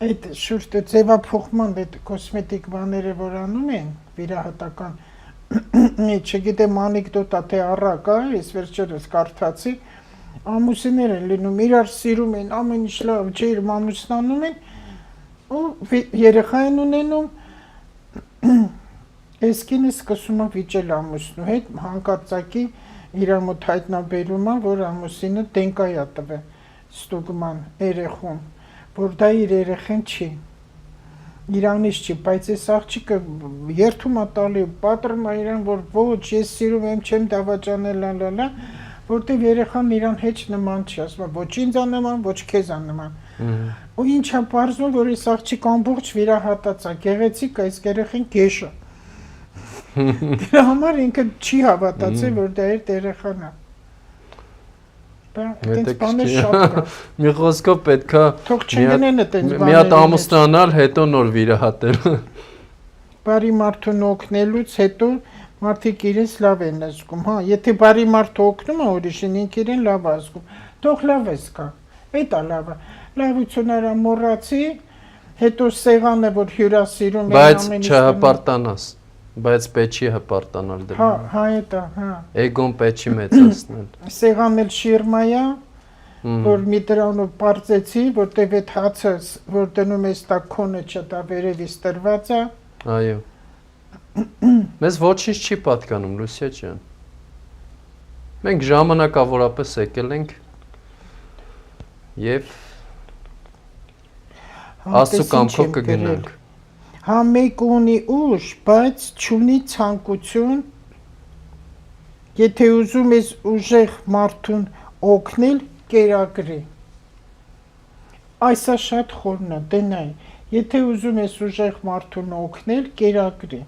Այդ շուրջ ձևափոխման այդ կոսմետիկ բաները որ անում են, վիրահատական, չգիտեմ անեկդոտ է թե առակ է, ես վերջերս կարդացի, ամուսիններ են լինում, իրար սիրում են, ամեն ինչ լավ, ջերմ ամուսնանում են, ու երեխա են ունենում, այս կինը սկսում է վիճել ամուսնու հետ, հանկարծակի իր մոտ հայտնաբերում է, որ ամուսինը տենկայ է տվել ստուգման երեխուն, որ դա իր երեխեն չի, իրանից չի, բայց այս աղջիկը երթում է տալի, պատռում է իրան, որ ոչ, ես սիրում եմ, չեմ դավաճանել, լալալա, որտեվ երեխան իրան հետ նման չի, ասում է, ոչ ինձ նման, ոչ քեզ նման։ Ու ինչ է պարզվում, որ այս աղջիկ ամբողջ վիրահատած է, գեղեցիկ է, այս երեխան գեշ է։ Դրա համար ինքը չի հավատացել, որ դա իր երեխան է։ Այդպես բաներ շատ կա։ Մի խոսքով պետքա թող չգնեն այդպես բաներ։ Մի հատ ամուսնանալ, հետո նոր վիրահատել։ Բարի մարդուն օգնելուց հետո մարդիկ իրենց լավ են զգում, հա, եթե բարի մարդը օգնում է ուրիշին, ինքը իրեն լավ է զգում։ Թող լավ է զգա։ Էդ է լավը։ Լավությունները մոռացի, հետո սեղանը որ հյուրասիրում են ամեն ինչ։ Բայց չհպարտանաս, բայց պետք չի հպարտանալ դրա։ Հա, էդ է, հա։ Էգոն պետք չի մեծացնել։ Սեղանն էլ շիրմա է, որ մի դրանով բարձեցի, որտեվ այդ հացը, որ դնում ես տա քոնը չտա վերևից տրված է։ Այո։ Մեզ ոչինչ չի պատկանում, Լուսիա ջան։ Մենք ժամանակավորապես եկել ենք եւ Աստծո կամքով կգնանք։ Հա մեկ ունի ուժ, բայց չունի ցանկություն։ Եթե ուզում ես ուժեղ մարդուն օգնել, կերակրի։ Այսա շատ խորն է, դենայ։ Եթե ուզում ես ուժեղ մարդուն օգնել, կերակրի։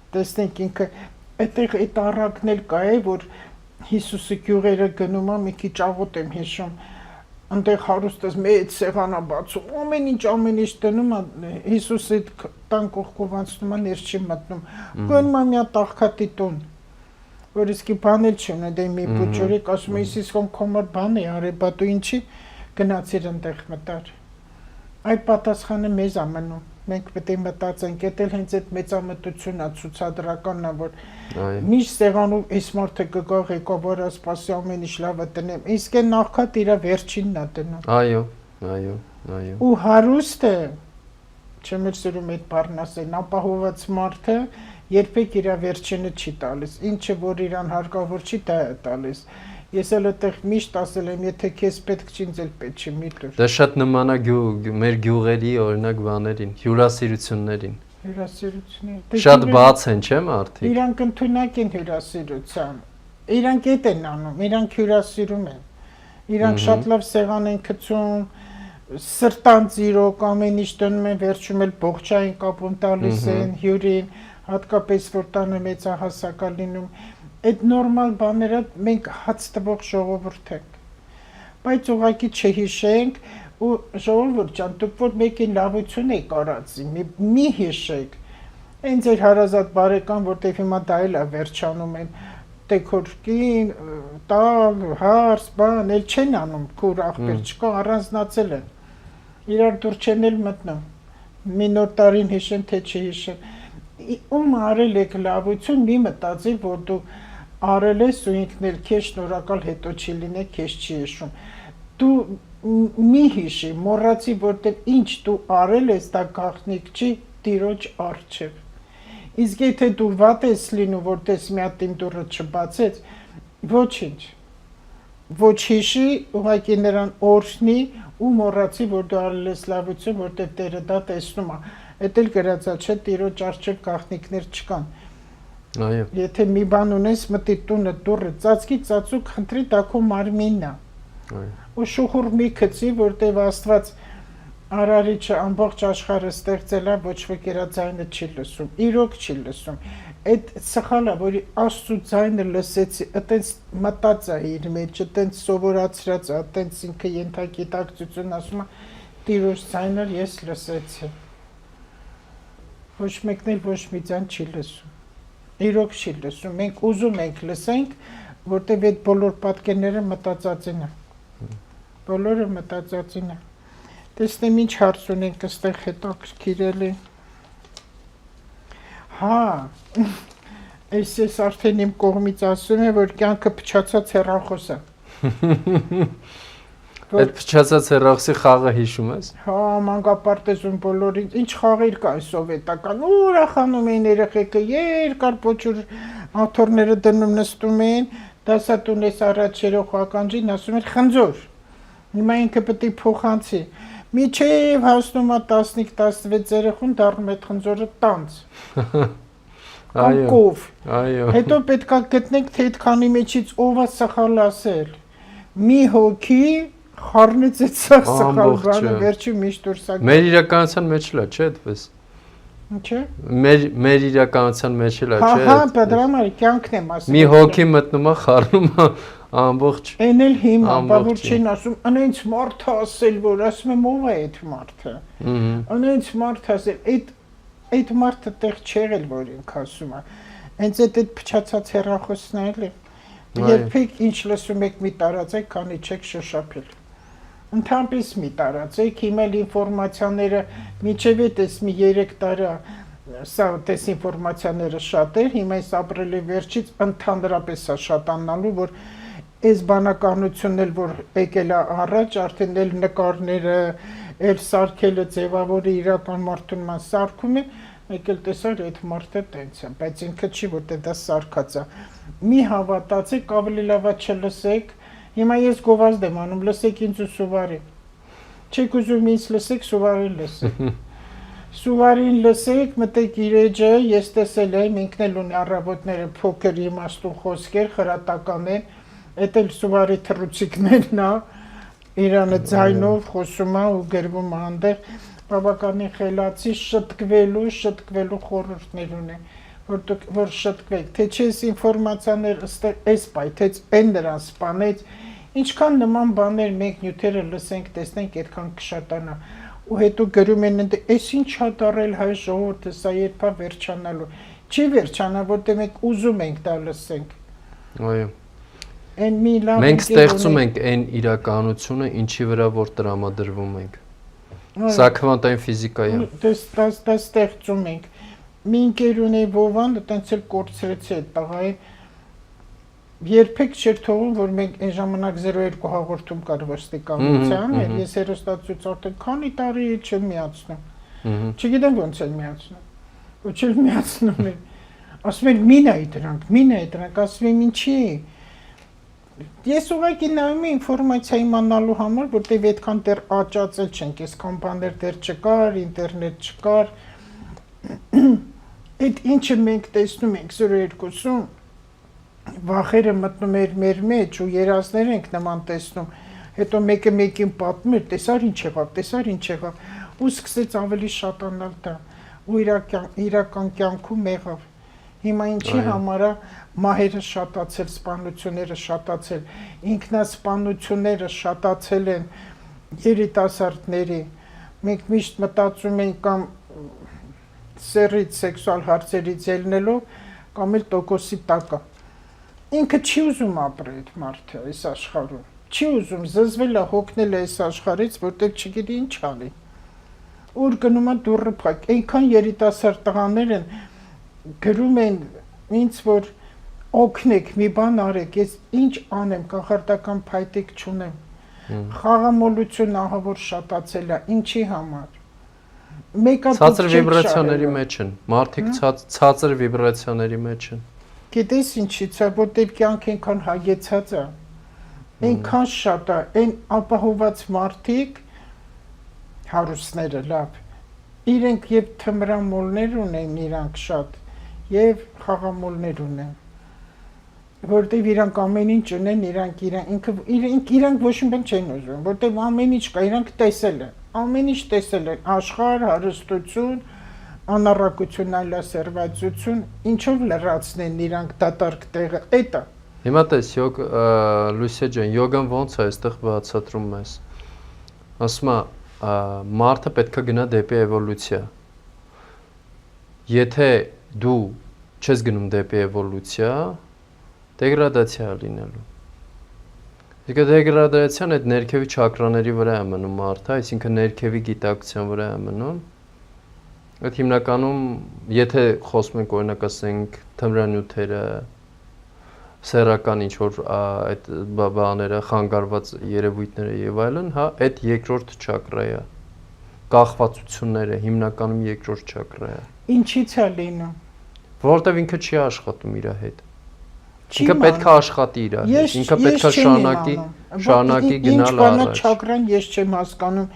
Տեսնենք ինքը այդտեղ այդ առակն էլ կա է, որ Հիսուսը գյուղերը գնում է, մի քիչ աղոտ եմ հիշում, այնտեղ հարուստս մեծ սեղանա բացում, ամեն ինչ դնում է, Հիսուսը այդ տան կողքով անցնում է, ներս չի մտնում, գնում է մի հատ աղքատի տուն, որ իսկի բան էլ չունի, դե մի փոճորիկ, ասում է Հիսուսն քոմար բան է արել, բա դու ինչի գնացիր այնտեղ մտար։ Այդ պատասխանը մեզ է մնում։ Մենք պետք է մտածենք, դա էլ հենց այդ մեծամտությունն է, ցուցադրականն է, որ միշտ սեղանով այս մարդը կգա ղեկավարը սպասի ամեն ինչ լավը տնեմ, իսկ այն նախքատ իր վերջինն է դնում։ Այո։ Ու հարուստը, չեմ սիրում այդ բառն ասել, ապահոված մարդը երբեք իր վերջինը չի տալիս, ինչը որ իրան հարկավոր չի, դա է տալիս։ Ես էլ այդտեղ միշտ ասել եմ, եթե քեզ պետք չի, ինձ էլ պետք չի, մի տուր։ Դա շատ նման է մեր գյուղերի օրինակ բաներին, հյուրասիրություններին։ Հյուրասիրությունները։ Շատ բաց են, չէ՞ մարդիկ։ Իրանք ընդունակ են հյուրասիրության։ Իրանք էդ են անում, իրանք հյուրասիրում են։ Իրանք շատ լավ սեղան են գցում, սրտանց իրոք ամեն ինչ դնում են, վերջում էլ բողջային կապում տալիս են հյուրին, հատկապես որ տանը մեծահասակ է լինում։ Այդ նորմալ բաները մենք հաց տվող ժողովուրդ ենք, բայց ուղղակի չհիշենք ու ժողովուրդ ջան, դուք որ մեկին լավություն եք արածի, մի հիշեք, այն ձեր հարազատ բարեկամ, որտեղ հիմա դա էլ է վերջանում են, տեքորկին, տալ, հարս, բան, էլ չեն անում, քուր աղբեր չկա, առանձնացել են, իրար դուր չեն էլ մտնում, մի նոր տարին հիշեն, թե չհիշեն, ում արել եք լավություն, մի մտածի, որ դու արել ես ու ինքն էլ քեզ շնորհակալ հետո չի լինի, քեզ չի հիշում։ Դու մի հիշի, մոռացի, որտեղ ինչ դու արել ես, դա գաղտնիք չի Տիրոջ առջև։ Իսկ եթե դու վատ ես լինում, որտես մի հատ իմ դուռը չբացեց, ոչինչ։ Ոչ հիշի, ուղղակի նրան օրհնի ու մոռացի, որ դու արել ես լավություն, որտեղ Տերը դա տեսնում է։ Էդ էլ գրածա չէ, Տիրոջ առջև գաղտնիքներ չկան։ Այո։ Եթե մի բան ունես, մտի տունը դուռը ծածկի, ծածուկ խնդրի, դա քո մարմինն է։ Այո։ Ու շուխուր մի գցի, որտեղ Աստված Արարիչը ամբողջ աշխարհը ստեղծել է, ոչ ոք իր ձայնը չի լսում, իրոք չի լսում։ Այդ սխալը, որ Աստծո ձայնը լսեցի, այտենց մտածա իր մեջ, այտենց սովորացրած, այտենց ինքը ենթագիտակցություն ասում է, Տիրոջ ձայնը ես լսեցի։ Ոչ մեկն էլ ոչ մի ձայն չի լսում։ Իրոք չի լսում, մենք ուզում ենք լսենք, որտեղ այդ բոլոր պատկերները մտածածին է։ Բոլորը մտածածին է։ Տեսնեմ ինչ հարց ունենք այստեղ հետաքրքիր էլի։ Հա, ես արդեն իմ կողմից ասում եմ, որ կյանքը փչացած հեռախոս է։ Այդ փչացած հեռախոսի խաղը հիշում ես։ Հա, մանկապարտեզում բոլորին ինչ խաղեր կա սովետական, ուրախանում էին երեխեքը, երկար փոչուր աթոռները դնում նստում էին, դասատունես առաջ երող ականջին ասում էր խնձոր։ Հիմա ինքը պետք է փոխանցի։ Միջև հասնում է 15-16 երեխուն դառնում է խնձորը տանց։ Այո։ Այո։ Հետո պետքա գտնենք, թե այդքանի մեջից ով է սխալ ասել։ Մի հոգի խառնեց այդ սխալ բանը, վերջի միշտ դուրս է։ Մեր իրականության մեջ էլ է, չէ՞ այդպես։ Ինչե՞։ Մեր իրականության մեջ էլ է, չէ՞։ Հա, դրա համար կյանքն եմ ասում։ Մի հոգի մտնում է, խառնում է ամբողջ։ Այն էլ հիմա, բավուր չեն ասում, անենց մարդը ասել, որ ասում եմ ով է այդ մարդը։ Անենց մարդը ասել, այդ մարդը տեղ չեղել, որ ինք ասում է։ Հենց այդ փչացած հեռախոսն է էլի։ Երբեք ինչ լսում եք մի տարածեք, քանի չեք շշափել։ Ընդհանրապես մի տարածեք, հիմա էլ ինֆորմացիաները միջև էս մի 3 տարի սա տես ինֆորմացիաները շատ էր, հիմա այս ապրիլի վերջից ընդհանրապես է շատանալու, որ այս բանականությունն էլ որ եկել է առաջ, արդեն էլ նկարները, էլ սարքելը ձևավորի իրական մարդուն ման սարքում է, եկել տեսար այդ մարդը տենց է, բայց ինքը չի, որտեղ դա սարկած է։ Մի հավատացեք, ավելի լավ է չլսեք։ Հիմա ես գովազդ եմ անում, լսեք ինձ ու Սուվարի։ Չեք ուզում ինձ լսեք, Սուվարին լսեք։ Սուվարին լսեք, մտեք իր էջը, ես տեսել եմ, ինքն էլ ունի առավոտները փոքր իմաստուն խոսքեր, խրատական են, էդ էլ Սուվարի թռուցիկներն է, իրանը ձայնով խոսում է ու գրվում է այնտեղ, բավականին խելացի, շտկվելու խորհուրդներ ունի, որ շտկվեք, թե չէ այս ինֆորմացիաներ էս պայ, թե այն նրան սպանեց, ինչքան նման բաներ մենք նյութերը լսենք, տեսնենք, այդքան կշատանա։ Ու հետո գրում են ընդ էս ինչ ա դարել հայ ժողովուրդը, սա երբ է վերջանալու։ Չի վերջանա, որտեղ մենք ուզում ենք դա լսենք։ Այո։ Այն մի լավ Մենք ստեղծում ենք այն իրականությունը, ինչի վրա որ տրամադրվում ենք։ Սա քվանտային ֆիզիկա է։ Դա ստեղծում ենք։ Մի ընկեր ունի Վովան, այտենց էլ կորցրեցի այդ տղային։ Երբեք չէր թողում, որ մենք այն ժամանակ 02 հաղորդում կար ոստիկանության, ես հեռուստացույց քանի տարի չեմ միացնում։ Չգիտեմ ոնց են միացնում։ Ոչ էլ միացնում են։ Ասում են մինայի դրանք, ասում եմ ինչի։ Ես ուղղակի նայում եմ ինֆորմացիա իմանալու համար, որտեղ այդքան դեռ աճածել չենք, այսքան բաներ դեռ չկար, ինտերնետ չկար։ Այդ ինչը մենք տեսնում ենք 02-ում վախերը մտնում էր մեր մեջ ու երազներ ենք նման տեսնում, հետո մեկը մեկին պատմում էր, տեսար ինչ եղավ, ու սկսեց ավելի շատանալ դա, ու իրական կյանքում եղավ։ Հիմա ինչի համար է մահերը շատացել, սպանությունները շատացել, ինքնասպանությունները շատացել են երիտասարդների, մենք միշտ մտածում ենք կամ սեռից սեքսուալ հարցերից ելնելով, կամ էլ տոկոսի տակը։ Ինքը չի ուզում ապրել այդ մարդը այս աշխարհում, չի ուզում զզվել է, հոգնել է այս աշխարհից, որտեղ չգիտի ինչ անի։ Ուր գնում է դուռը փակ, այնքան երիտասարդ տղաներ են գրում են ինձ, որ օգնեք, մի բան արեք, ես ինչ անեմ, կախարդական փայտիկ չունեմ։ Խաղամոլություն ահա որ շատացել է, ինչի համար։ Ցածր վիբրացիաների մեջ են, մարդիկ ցածր վիբրացիաների մեջ են։ Գիտես ինչից է, որտեղ կյանք այնքան հագեցած է, այնքան շատ է, այն ապահոված մարդիկ, հարուստները լավ, իրենք և թմրամոլներ ունեն իրանք շատ, և խաղամոլներ ունեն, որտեղ իրանք ամեն ինչ ունեն, իրանք ոչ մի բան չեն ուզում, որտեղ ամեն ինչ կա, իրանք տեսել են, ամեն ինչ տեսել են, աշխարհ, հարստություն, անառակություն, այլասերվածություն, ինչով լրացնեն իրանք դատարկ տեղը, էտա։ Հիմա տես, Լուսիա ջան, յոգան ոնց է այստեղ բացատրում մեզ։ Ասում է, մարդը պետք է գնա դեպի էվոլյուցիա։ Եթե դու չես գնում դեպի էվոլյուցիա, դեգրադացիա է լինելու։ Իսկ դեգրադացիան այդ ներքևի չակրաների վրա է մնում մարդը, այսինքն ներքևի գիտակցության վրա է մնում։ Այդ հիմնականում, եթե խոսում ենք օրինակ ասենք թմրանյութերը, սեռական ինչ-որ այդ բաները, խանգարված երևույթները եւ այլն, հա, այդ երկրորդ չակրայ է։ Կախվածությունները հիմնականում երկրորդ չակրայ է։ Ինչի՞ց է լինում։ Որովհետեւ ինքը չի աշխատում իր հետ։ Ինքը պետք է աշխատի իր հետ, ինքը պետք է շարունակի գնալ առաջ։ Ինչ բան է չակրան, ես չեմ հասկանում։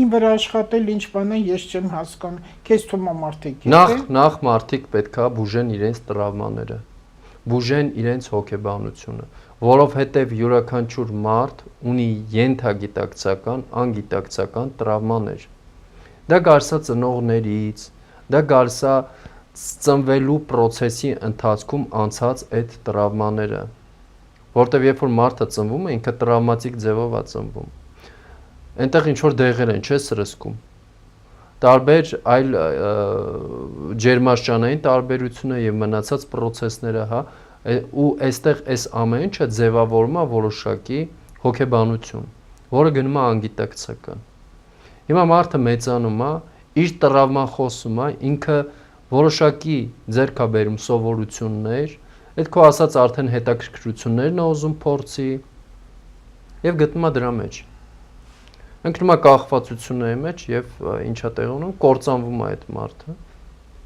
Ին վրա աշխատել ինչ բան է, ես չեմ հասկանում։ Քեզ թվում է մարդիկ նախ մարդիկ պետք է բուժեն իրենց տրավմաները, բուժեն իրենց հոգեբանությունը, որովհետև յուրաքանչյուր մարդ ունի ենթագիտակցական, անգիտակցական տրավմաներ։ Դա գարսա ծնողներից, դա գարսա ծնվելու process-ի ընթացքում անցած այդ տրավմաները, որտեղ երբ որ մարդը ծնվում է, ինքը տրավմատիկ ձևով է ծնվում։ Այնտեղ ինչ որ դեղեր են, չէ՞ սրսկում։ Տարբեր այլ ջերմաշրջանային տարբերությունը եւ մնացած process-ները, հա, ու այստեղ այս ամեն ինչը ձևավորում է որոշակի հոգեբանություն, որը գնում է անգիտակցական։ Հիմա մարդը մեծանում է, իր տրավման խոսում է, ինքը որոշակի ձեռք է բերում սովորություններ, այդ քո ասած արդեն հետաքրքրություններն է ուզում փորձի եւ գտնում է դրա մեջ։ Ընկնում է կախվածությունների մեջ եւ ինչա տեղ ունում, կործանվում է այդ մարդը։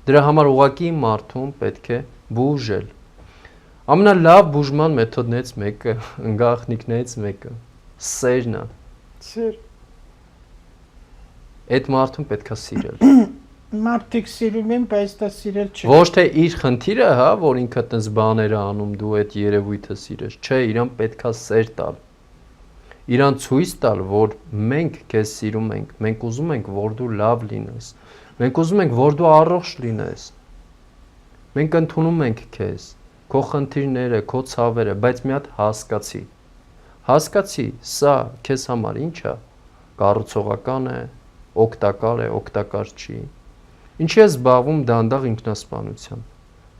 Դրա համար ուղղակի մարդուն պետք է բուժել։ Ամենալավ բուժման մեթոդներից մեկը, գաղտնիքներից մեկը սերն է։ Սեր։ Այդ մարդուն պետքա սիրել։ Մարդիկ սիրում են, բայց դա սիրել չի։ Ոչ թե իր խնդիրը, հա, որ ինքը տես բաներ է անում, դու այդ երևույթը սիրես, չէ, իրան պետքա սեր տալ։ Իրան ցույց տալ, որ մենք քեզ սիրում ենք, մենք ուզում ենք, որ դու լավ լինես։ Մենք ուզում ենք, որ դու առողջ լինես։ Մենք ընդունում ենք քեզ, քո խնդիրները, քո ցավերը, բայց մի հատ հասկացի։ Հասկացի, սա քեզ համար ինչ է, կառուցողական է, օգտակար է, օգտակար չի։ Ինչի է զբաղվում դանդաղ ինքնասպանությամբ,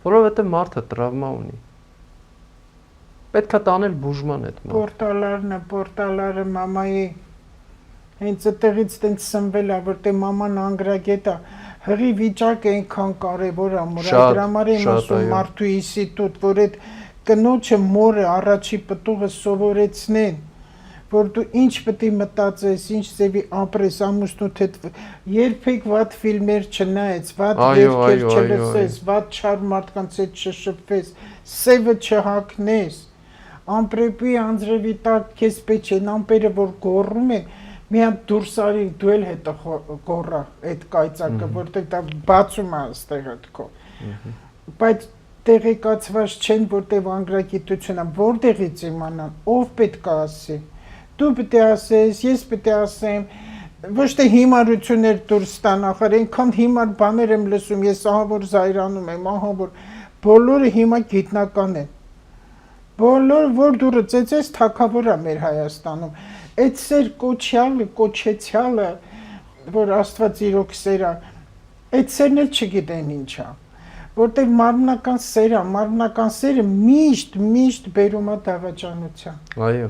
որովհետև մարդը տրավմա ունի։ Պետք է տանել բուժման այդ մարդը։ Պորտալարը մամայի հենց այդտեղից տենց սնվել է, որտեղ մաման անգրագետ է, հղի վիճակը այնքան կարևոր է, որ այդ համար եմ ասում մարդու ինստիտուտ, որ այդ կնոջը մորը առաջի պտուղը սովորեցնեն, որ դու ինչ պետք է մտածես, ինչ ձևի ապրես, ամուսնուդ հետ երբեք վատ ֆիլմեր չնայես, վատ երգեր չլսես, վատ չար մարդկանց հետ չշփվես, սևը չհագնես, ամպրեպի անձրևի տակ քեզ պետք չեն ամպերը, որ գոռում են, մի հատ դուրս արի, դու էլ հետը գոռա այդ կայծակը, որտեղ դա բացում է այստեղը քո։ Բայց տեղեկացված չեն, որտեղ անգրագիտությունը, որտեղից իմանան, ով պետք է ասի։ Դու պետք է ասես, ես պետք է ասեմ, ոչ թե հիմարություններ դուրս տան, ախր այնքան հիմար բաներ եմ լսում, ես ահա որ զայրանում եմ, ահա որ բոլորը հիմա գիտնական են։ Բոլոր որ դուրը ծեծես թագավոր է մեր Հայաստանում։ Այդ սեր կոչյալը, կոչեցյալը, որ Աստված իրոք սեր է, այդ սերն էլ չգիտեն ինչ է։ Որտեղ մարմնական սերը միշտ բերում է դավաճանության։ Այո։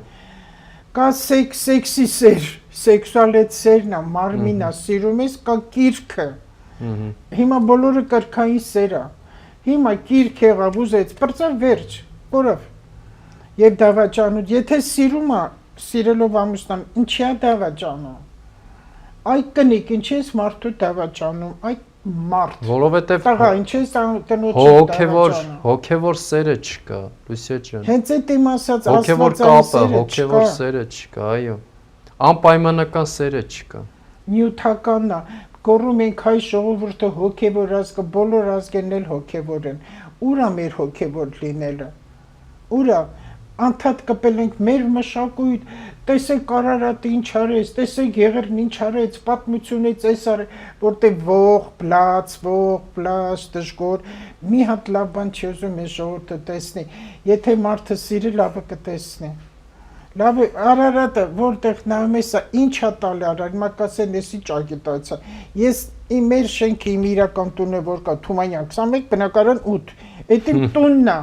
Կա սեքսի սեր, սեքսուալ այդ սերն է, մարմինը սիրում ես, կա կիրքը։ Հիմա բոլորը կրքային սեր է։ Հիմա կիրք եղավ, ուզեց, պրծավ վերջ, որով։ Եվ դավաճանում, եթե սիրում է, սիրելով ամուսնան, ինչի է դավաճանում։ Այ կնիկ, ինչի ես մարդու դավաճանում, այ մարդ։ Որովհետև տղա, ինչի ես տնոջի դավաճանում։ Հոգևոր սերը չկա, Լուսիա ջան։ Հենց այդ իմ ասած հոգևոր կապը, հոգևոր սերը չկա, այո։ Անպայմանական սերը չկա։ Նյութականն է, գոռում ենք հայ ժողովուրդը հոգևոր ազգը, բոլոր ազգերն էլ հոգևոր են։ Ուր է մեր հոգևոր լինելը։ Ուր է անդադ կպել ենք մեր մշակույթ, տեսեք Արարատը ինչ արեց, տեսեք Եղեռն ինչ արեց, պատմությունից էս արել, որտեղ ող, բլաց, դժգոհ, մի հատ լավ բան չի ուզում այս ժողովուրդը տեսնի, եթե մարդը սիրի, լավը կտեսնի։ Լավ է, Արարատը, որտեղ նայում ես, ինչ է տալի Արարատ, մակասեն եսի ճագիտացա, ես մեր շենքի իմ իրական տունը, որ կա Թումանյան 21, բնակարան 8, էդ իմ տունն է,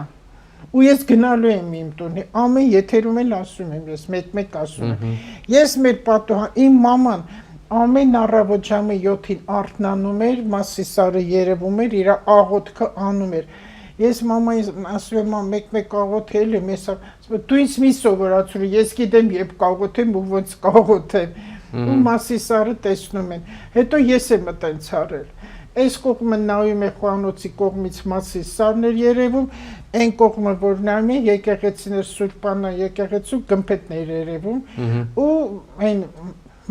ու ես գնալու եմ իմ տունի, ամեն եթերում էլ ասում եմ, ես մեկ ասում եմ, ես մեր պատուհան, իմ մաման, ամեն առավոտ ժամը 7-ին արթնանում էր, Մասիսարը երևում էր, իր աղոթքը անում էր, ես մամային ասում եմ, մեկ աղոթել եմ, ես դու ինձ մի սովորացրու, ես գիտեմ երբ կաղոթեմ ու ոնց կաղոթեմ, ու Մասիսարը տեսնում են, հետո ես եմ տենց արել, այս կողմը նայում է խոհանոցի կողմից Մասիսարն էր երևում, այն կողմը որ նայում է եկեղեցիներ Սուրբանա եկեղեցու գմփեթներ երևում, ու այն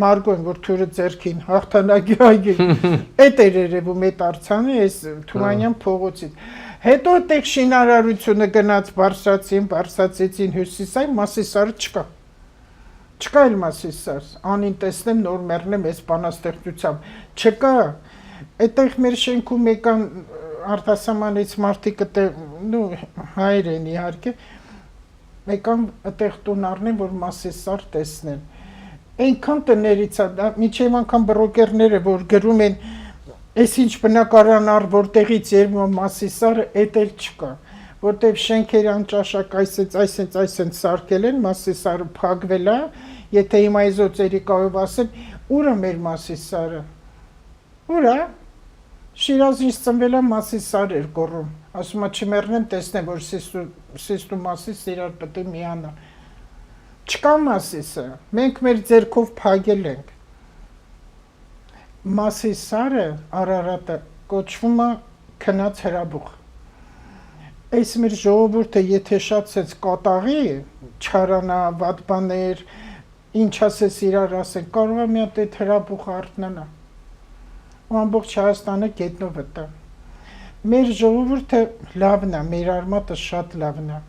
Մարգոն, որ թուրը ձերքին հաղթանակի այգին, էդ էր երևում այդ արձանը, այս Թումանյան փողոցից։ Հետո այդտեղ շինարարությունը գնաց բարձրացեցին հյուսիսային, Մասիսարը չկա։ Չկա էլ Մասիսար, անին տեսնեմ նոր մեռնեմ այս բանաստեղծությամբ, չկա։ Այդտեղ մեր շենքում եկան արտասահմանից մարդիկ հայր են իհարկե, եկան այդտեղ տուն առնեն, որ Մասիսար տեսնեն։ Այնքան տներից է, մինչև անգամ բրոկերները, որ գրում են, այս ինչ բնակարան առ որտեղից երևում Մասիսարը, էդ էլ չկա, որտեղ շենքերի անճաշակ այսենց սարքել են, Մասիսարը փակվել է, եթե հիմա էզոտերիկայով ասեմ, ուր է մեր Մասիսարը, ուր է, Շիրազից ծնվել է Մասիսար էր գոռում, ասում է չմեռնեմ տեսնեմ, որ սիստ ու Մասիս իրար պետք է միանա, չկա Մասիսը, մենք մեր ձեռքով փակել ենք, Մասիսարը, Արարատը կոչվում է քնած հրաբուխ։ Այս մեր ժողովուրդը եթե շատցեց կատաղի, չարանա, վատ բաներ, ինչ ասես իրար ասեն, կարող է մի հատ այդ հրաբուխը արթնանա։ Ու ամբողջ Հայաստանը գետնով վտա։ Մեր ժողովուրդը լավն է, մեր արմատը շատ լավն է։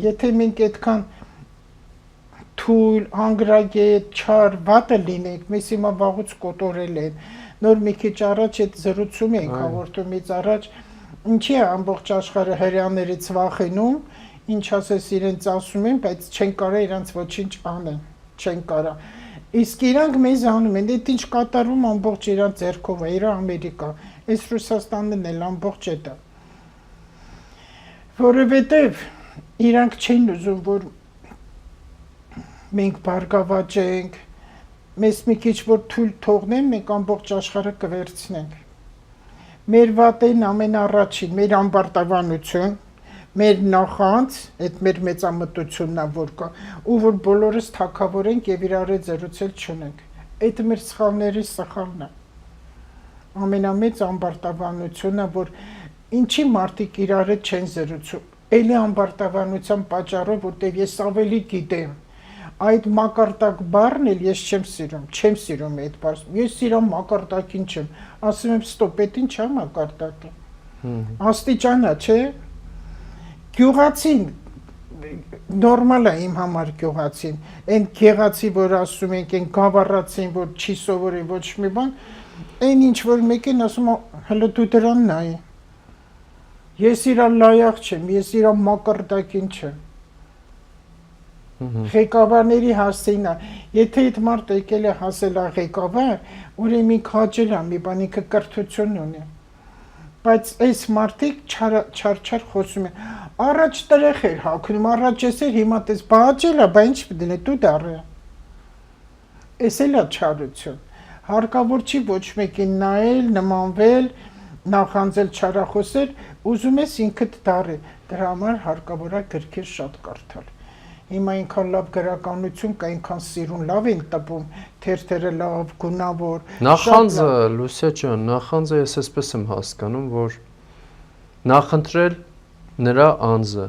Եթե մենք այդքան թույլ, անգրագետ, չար, վատը լինենք, մեզ հիմա վաղուց կոտորել են։ Նոր մի քիչ առաջ այդ զրուցում ենք հաղորդումից առաջ, ինչի է ամբողջ աշխարհը հрьяաներից վախենում, ինչ ասես իրենց ասում են, բայց չեն կարող իրանց ոչինչ անեն, չեն կարող։ Իսկ իրանք մեզ անում են, այդ ինչ կատարում ամբողջ իրանց ձեռքով է, իրա Ամերիկա, այս Ռուսաստանն էլ ամբողջ է դա։ Որովհետև իրանք չեն ուզում, որ մենք բարգավաճենք, մեզ մի քիչ որ թույլ թողնեն, մենք ամբողջ աշխարհը կվերցնենք։ Մեր վատեն ամենառաջին, մեր ամբարտավանություն, մեր նախանց, այդ մեր մեծամտությունն է որ կա, ու որ բոլորս թակավորենք եւ իրար հետ զրուցել չունենք։ Այդ մեր սխալների սխալն է։ Ամենամեծ ամբարտավանությունը, որ ինչի մարդիկ իրար հետ չեն զրուցում, էլի ամբարտավանության պատճառով, որտեղ ես ավելի գիտեմ։ Այդ մակարդակ բառն էլ ես չեմ սիրում այդ բառը։ Ես սիրում մակարդակին չեմ։ Ասում եմ ստոպ, այդ ինչ է մակարդակը։ Աստիճանա, չէ։ Գյուղացին նորմալ է իմ համար գյուղացին։ Այն գեղացի, որ ասում ենք, այն գավառացին, որ չի սովորի ոչ մի բան, այն ինչ որ մեկին ասում է, հələ դու դրան նայ։ Ես իրա լայախ չեմ, ես իրա մակարդակին չեմ։ Ղեկավարների հասցեին է, եթե այդ մարդը եկել է հասել է ղեկավար, ուրեմն ինք հաճել է, մի բան ինքը կրթություն ունի։ Բայց այս մարդիկ չար խոսում են, առաջ տրեղ էր հագնում, առաջ ես էր, հիմա տես բաժել է, բա ինչ պիտի լինի, դու դառը։ Էս էլ է չարություն։ Հարկավոր չի ոչ մեկին նայել, նմանվել, նախանձել, չարախոսել, ուզում ես ինքդ դառը, դրա համար հարկավոր է գրքեր շատ կարդալ։ Հիմա այնքան լավ գրականություն կա, այնքան սիրուն լավ են տպում, թերթերը լավ, գունավոր։ Նախանձը, Լուսիա ջան, նախանձը ես այսպես եմ հասկանում, որ նախընտրել նրա անձը։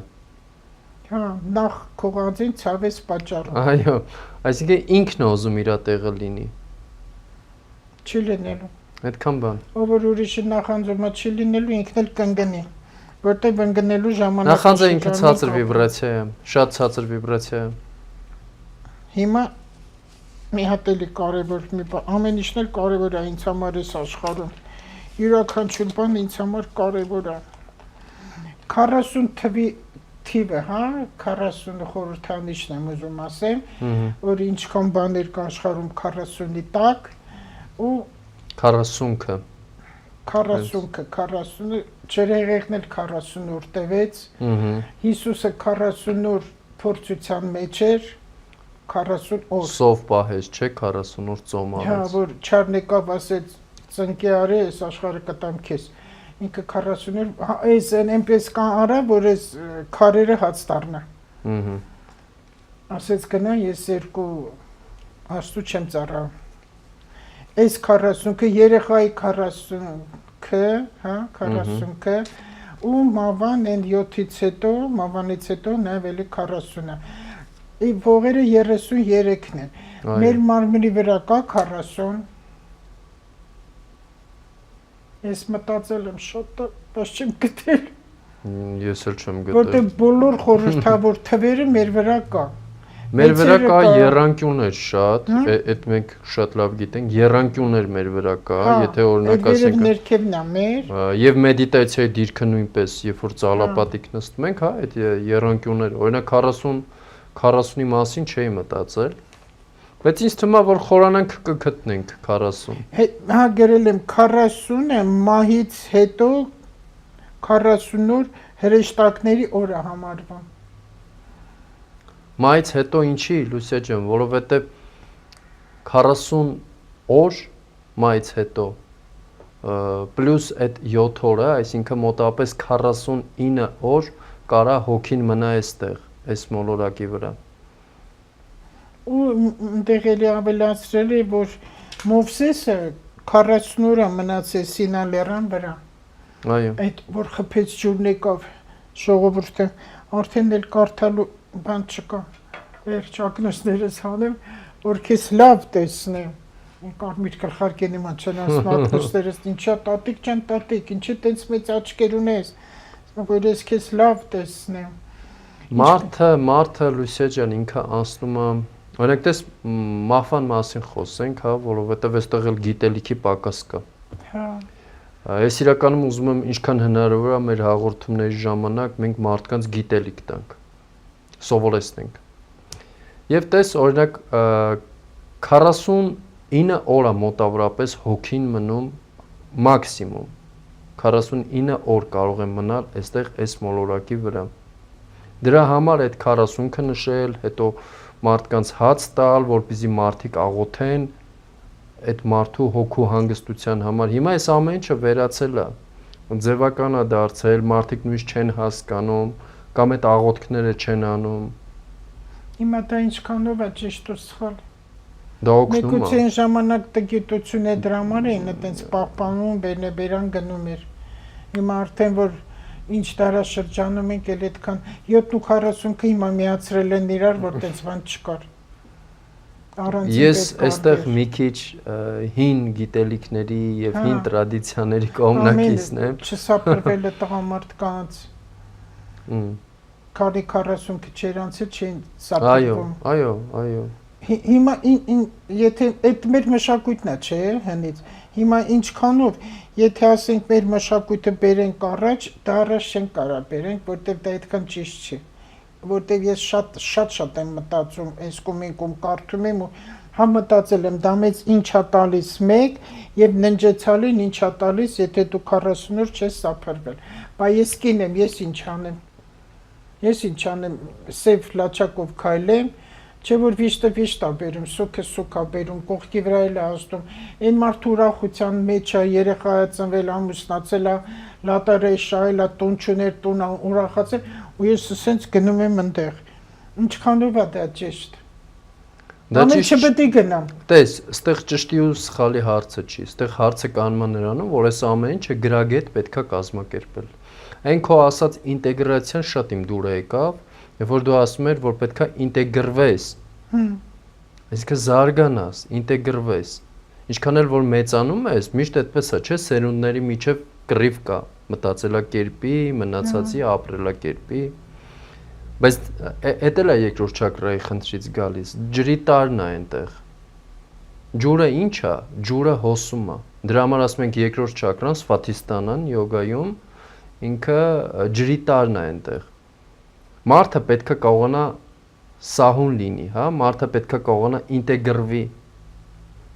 Հա, նախ քողանձին ցավես պատճառը։ Այո, այսինքն ինքն է ուզում իր տեղը լինի։ Չի լինելու։ Այդքան բան։ Ով որ ուրիշը նախանձում է չի լինելու, ինքն էլ կընկնի։ Որտեղ ընկնելու ժամանակ Նախանձը ինքը ցածր վիբրացիա է, շատ ցածր վիբրացիա է։ Հիմա մի հատ էլի կարևոր մի բան, ամեն ինչն էլ կարևոր է ինձ համար այս աշխարհում։ Յուրաքանչյուր բան ինձ համար կարևոր է։ 40 թվի թիվը, հա, 40 խորհրդանիշն եմ ուզում ասեմ, որ ինչքան բաներ կա աշխարհում 40-ի տակ ու 40-ը 40-ը ջրհեղեղն էլ 40 օր տևեց, Հիսուսը 40 օր փորձության մեջ էր, 40 օր։ Սով պահեց, չէ, 40 օր ծոմ արեց։ Հա, որ չարն եկավ ասեց, ծնկի արի, այս աշխարհը կտամ քեզ։ Ինքը 40 օր, այս այնպես կան արա, որ այս քարերը հաց դառնա։ Ասեց գնա, ես երկու աստու չեմ ծառայում։ Այս 40-ը երեխայի 40-ը, հա, 40-ը ու մավան այն 7-ից հետո, մավանից հետո նաև էլի 40-ը։ Այդ ողերը 33-ն են։ Մեր մարմնի վրա կա 40։ Ես մտածել եմ շատ, բայց չեմ գտել։ Ես էլ չեմ գտել։ Որտեղ բոլոր խորհրդավոր թվերը մեր վրա կա։ Մեր վրա կա եռանկյուններ շատ, այդ մենք շատ լավ գիտենք, եռանկյուններ մեր վրա կա, եթե օրինակ ասենք ներքևն է մեր։ Եվ մեդիտացիայի դիրքը նույնպես, երբ որ ծալապատիկ նստում ենք, հա, այդ եռանկյունները, օրինակ 40-ի մասին չէի մտածել, բայց ինձ թվում է, որ խորանանք կգտնենք 40։ Հա, գրել եմ 40-ը մահից հետո 40 օր հրեշտակների օրը համարվում։ Մայից հետո ինչի, Լուսիա ջան, որովհետև 40 օր մայից հետո պլյուս այդ 7 օրը, այսինքն մոտավորապես 49 օր կարա հոգին մնա այստեղ, այս մոլորակի վրա։ Ու այնտեղ էլի ավելացրել է, որ Մովսեսը 40 օր մնաց Սինա լեռան վրա։ Այո։ Այդ որ խփեց ջուրն եկավ ժողովուրդը արդեն էլ կարդալու բան չկա։ Վերջ ակնոցներս հանեմ, որ քեզ լավ տեսնեմ։ Կարմիր գլխարկենի ման չեն ասում ակնոցներս, ինչա տատիկ ջան, տատիկ, ինչի տենց մեծ աչքեր ունես։ Որ ես քեզ լավ տեսնեմ։ Մարդը Լուսիա ջան ինքը անցնում է, օրինակ դες մահվան մասին խոսենք, հա, որովհետև այստեղ էլ գիտելիքի պակաս կա։ Հա։ Ես իրականում ուզում եմ ինչքան հնարավոր է մեր հաղորդումների ժամանակ մենք մարդկանց գիտելիք տանք, սովորեցնենք։ Եվ տես օրինակ 49 օր է մոտավորապես հոգին մնում մաքսիմում 49 օր կարող է մնալ այստեղ այս մոլորակի վրա։ Դրա համար այդ 40-ը նշել, հետո մարդկանց հաց տալ, որպեսզի մարդիկ աղոթեն այդ մարդու հոգու հանգստության համար։ Հիմա այս ամեն ինչը վերացել է, ձևական է դարձել, մարդիկ նույնիսկ չեն հասկանում, կամ այդ աղոթքները չեն անում։ Հիմա դա ինչքանով է ճիշտ ու սխալ։ Դա օգնում է։ Միգուցե այն ժամանակ տգիտություն է դրա համար էին այտենց պահպանում, բերան գնում էր։ Հիմա արդեն որ ինչ դարաշրջանում ենք էլ այդքան 740-ը հիմա միացրել են իրար, որ տենց բան չկար։ Ես այստեղ մի քիչ հին գիտելիքների եւ հին տրադիցիաների կողմնակիցն եմ։ Չսապրվել է տղամարդկանց։ Քանի 40 քիչեր անցել չէին սապրվում։ Այո։ Հիմա եթե այդ մեր մշակույթն է, չէ՞, հնից։ Հիմա ինչքանով, եթե ասենք մեր մշակույթը բերենք առաջ, դա առաջ չեն կարա բերենք, որտեղ դա այդքան ճիշտ չի։ Որտեղ ես շատ եմ մտածում, այս կոմենտում կարդում եմ ու հա մտածել եմ, դա մեծ ինչա տալիս մեկ եւ ննջեցալին ինչա տալիս, եթե դու 40 օր չես սափրվել։ Բա ես կին եմ, ես ինչ անեմ, սև լաչակով քայլեմ, չէ որ վիշտը վիշտ է բերում, սուքը բերում, կողքի վրա էլ է ազդում, այն մարդու ուրախության մեջ է, երեխա է ծնվել, ամուսնացել է, լատարը է շահել է, տուն չուներ, տուն ուրախացել, ու ես ասենց գնում եմ ընդեղ, ինչքանով է դա ճիշտ։ Դա չպետք է գնամ։ Տես, այստեղ ճշտի ու սխալի հարցը չի, այստեղ հարցը կանում է նրանում, որ այս ամեն ինչը գրագետ պետքա կազմակերպել։ Այն քո ասած ինտեգրացիան շատ իմ դուր եկավ, եւ որ դու ասում ես, որ պետքա ինտեգրվես։ Այսինքն զարգանաս, ինտեգրվես։ Ինչքան էլ որ մեծանում ես, միշտ այդպես է, չէ՞, սերունդների միջև կռիվ կա, մտածելակերպի, մնացածի ապրելակերպի։ Բայց էդ էլ է երկրորդ չակրայի խնդրից գալիս, ջրի տարն է այնտեղ։ Ջուրը ինչ է, ջուրը հոսում է։ Դրա համար ասում ենք երկրորդ չակրան Սվաթիստանան յոգայում ինքը ջրի տարն է այնտեղ։ Մարդը պետքա կարողանա սահուն լինի, հա, մարդը պետքա կարողանա ինտեգրվի։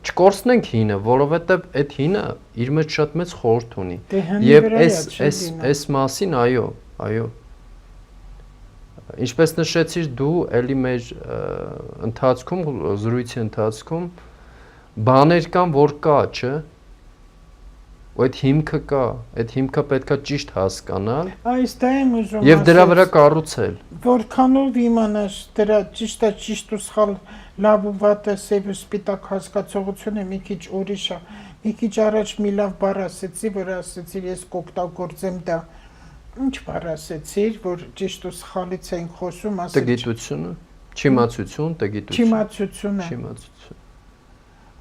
Չկորցնենք հինը, որովհետև այդ հինը իր մեջ շատ մեծ խորհուրդ ունի։ Եվ այս մասին, այո։ Ինչպես նշեցիր դու, էլի մեր ընթացքում, զրույցի ընթացքում բաներ կան, որ կա, չէ՞։ Ու այդ հիմքը կա, այդ հիմքը պետքա ճիշտ հասկանալ։ Այս դա եմ ուզում Եվ դրա վրա կառուցել։ Որքանով իմանաս դրա ճիշտ ու սխալ, լավ ու վատը, սև ու սպիտակ հասկացողությունը մի քիչ ուրիշ է։ Մի քիչ առաջ մի լավ բառ ասեցի, որ ասեցիր ես կօգտագործեմ դա։ Ինչ բառ ասեցիր, որ ճիշտ ու սխալից ենք խոսում, ասել։ Տգիտությունը, չիմացություն, տգիտություն։